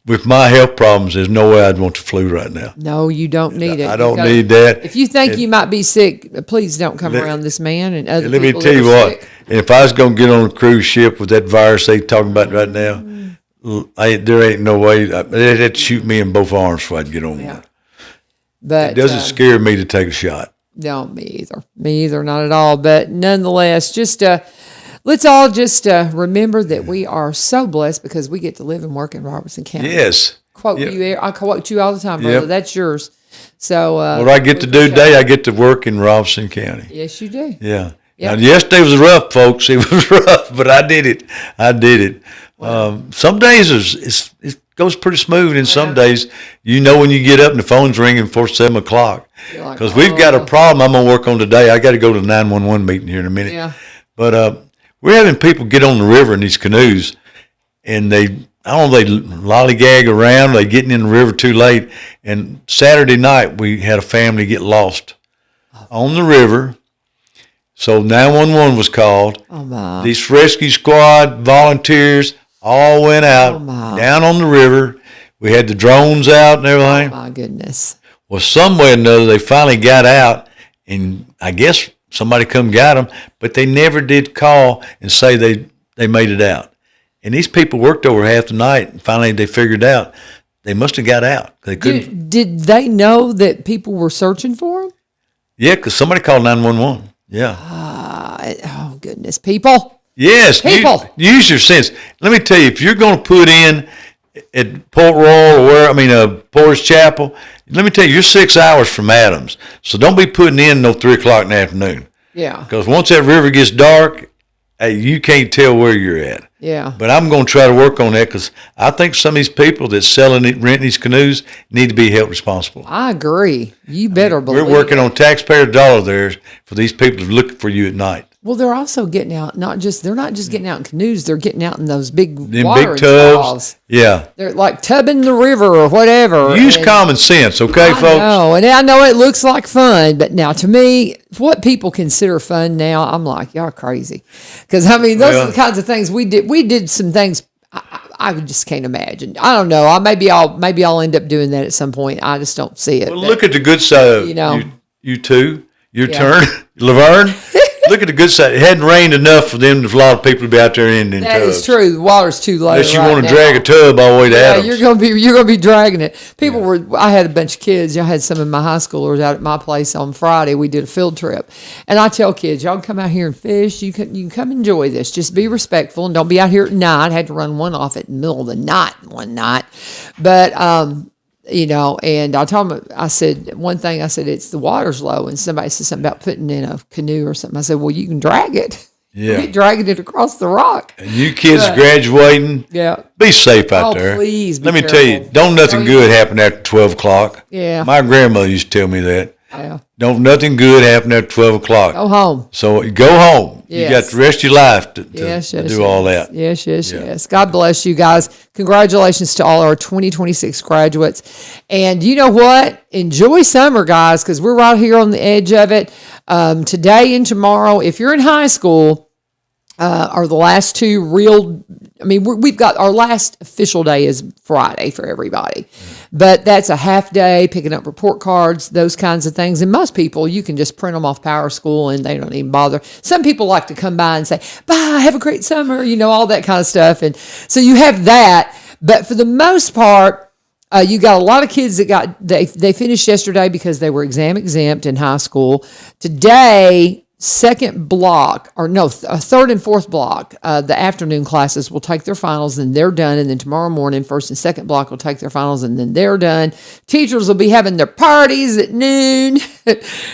with my health problems, there's no way I'd want the flu right now. No, you don't need it. I don't need that. If you think you might be sick, please don't come around this man and other Let people. me tell you that are what. sick. If I was going to get on a cruise ship with that virus they talking about right now, there ain't no way. They'd shoot me in both arms before I'd get on one. But It doesn't scare me to take a shot. no, me either. Me either, not at all. But nonetheless, just let's all just remember that we are so blessed because we get to live and work in Robertson County. Yes. I quote you all the time, brother. Yep. That's yours. So What I get to do today, I get to work in Robinson County. yes, you do. Yeah. Yep. Now, yesterday was rough, folks. It was rough, but I did it. Some days it goes pretty smooth, and some days when you get up and the phone's ringing before 7 o'clock. You're like, Because we've got a problem I'm going to work on today. I got to go to the 911 meeting here in a minute. Yeah. But we're having people get on the river in these canoes, and they lollygag around. They getting in the river too late. And Saturday night, we had a family get lost on the river. So 911 was called. Oh my. These rescue squad volunteers all went out down on the river. We had the drones out and everything. My goodness. Well, some way or another, they finally got out, and I guess somebody come got them, but they never did call and say they made it out. And these people worked over half the night, and finally they figured out they must have got out. They couldn't. Did they know that people were searching for them? Yeah, because somebody called 911. Yeah. Oh goodness, people. Yes. People. Use your sense. Let me tell you, if you're going to put in at Port Royal or Porter's Chapel, let me tell you, you're 6 hours from Adams. So don't be putting in no 3 o'clock in the afternoon. Yeah. Because once that river gets dark, hey, you can't tell where you're at. Yeah. But I'm going to try to work on that because I think some of these people that's renting these canoes need to be held responsible. I agree. You better believe We're working on taxpayer dollar there for these people to look for you at night. Well, they're also getting out. They're not just getting out in canoes. They're getting out in those big Them watering big tubs. stalls. Yeah. They're like tubbing the river or whatever. Use common sense, okay, folks? I know it looks like fun, but now to me, what people consider fun now, I'm like, y'all crazy. Because those are the kinds of things we did. We did some things I just can't imagine. I don't know. Maybe I'll end up doing that at some point. I just don't see it. Well, look at the good side of you two. Your turn, LaVern. Look at the good side. It hadn't rained enough for them, a lot of people to be out there in tubs. That is true. The water's too low. Unless you right want to now. drag a tub all the way to Adams. You're gonna be dragging it. People were. I had a bunch of kids. I had some of my high schoolers out at my place on Friday. We did a field trip, and I tell kids, y'all come out here and fish. You can come enjoy this. Just be respectful and don't be out here at night. I had to run one off at the middle of the night one night, but and I told them, I said, it's the water's low. And somebody said something about putting in a canoe or something. I said, well, you can drag it. Yeah. You're dragging it across the rock. And you kids graduating, be safe out there. Please be Let me careful. tell you, don't nothing good happen after 12 o'clock. Yeah. My grandmother used to tell me that. Yeah. Don't nothing good happen after 12 o'clock. Go home. So you go home. Yes. You got the rest of your life to Yes, do all that. Yes. God bless you guys. Congratulations to all our 2026 graduates. And you know what? Enjoy summer, guys, because we're right here on the edge of it. Today and tomorrow, if you're in high school, are the last two real. We've got our last official day is Friday for everybody, but that's a half day, picking up report cards, those kinds of things. And most people, you can just print them off Power School and they don't even bother. Some people like to come by and say, bye, have a great summer, all that kind of stuff. And so you have that, but for the most part, you got a lot of kids that they finished yesterday because they were exam exempt in high school. Today, second block, third and fourth block, the afternoon classes will take their finals and they're done. And then tomorrow morning, first and second block will take their finals and then they're done. Teachers will be having their parties at noon.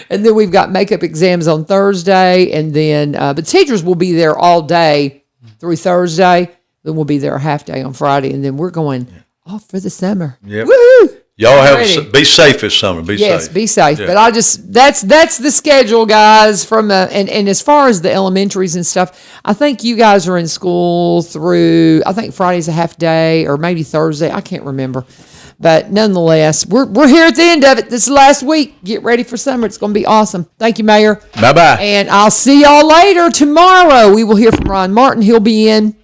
And then we've got makeup exams on Thursday. And then, but teachers will be there all day through Thursday. Then we'll be there a half day on Friday. And then we're going off for the summer. Yep. Woohoo! Y'all Ready. be safe this summer. Be Yes, safe. be safe. Yeah. But that's the schedule, guys. From and as far as the elementaries and stuff, I think you guys are in school through. I think Friday's a half day, or maybe Thursday. I can't remember. But nonetheless, we're here at the end of it. This is the last week. Get ready for summer. It's going to be awesome. Thank you, Mayor. Bye-bye. And I'll see y'all later tomorrow. We will hear from Ron Martin. He'll be in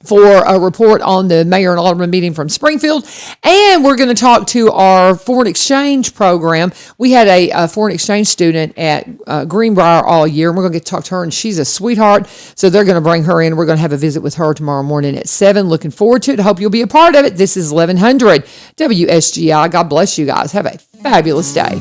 for a report on the mayor and alderman meeting from Springfield. And we're going to talk to our foreign exchange program. We had a foreign exchange student at Greenbrier all year, and we're going to get to talk to her, and she's a sweetheart. So they're going to bring her in. We're going to have a visit with her tomorrow morning at 7. Looking forward to it. Hope you'll be a part of it. This is 1100 WSGI. God bless you guys. Have a fabulous day.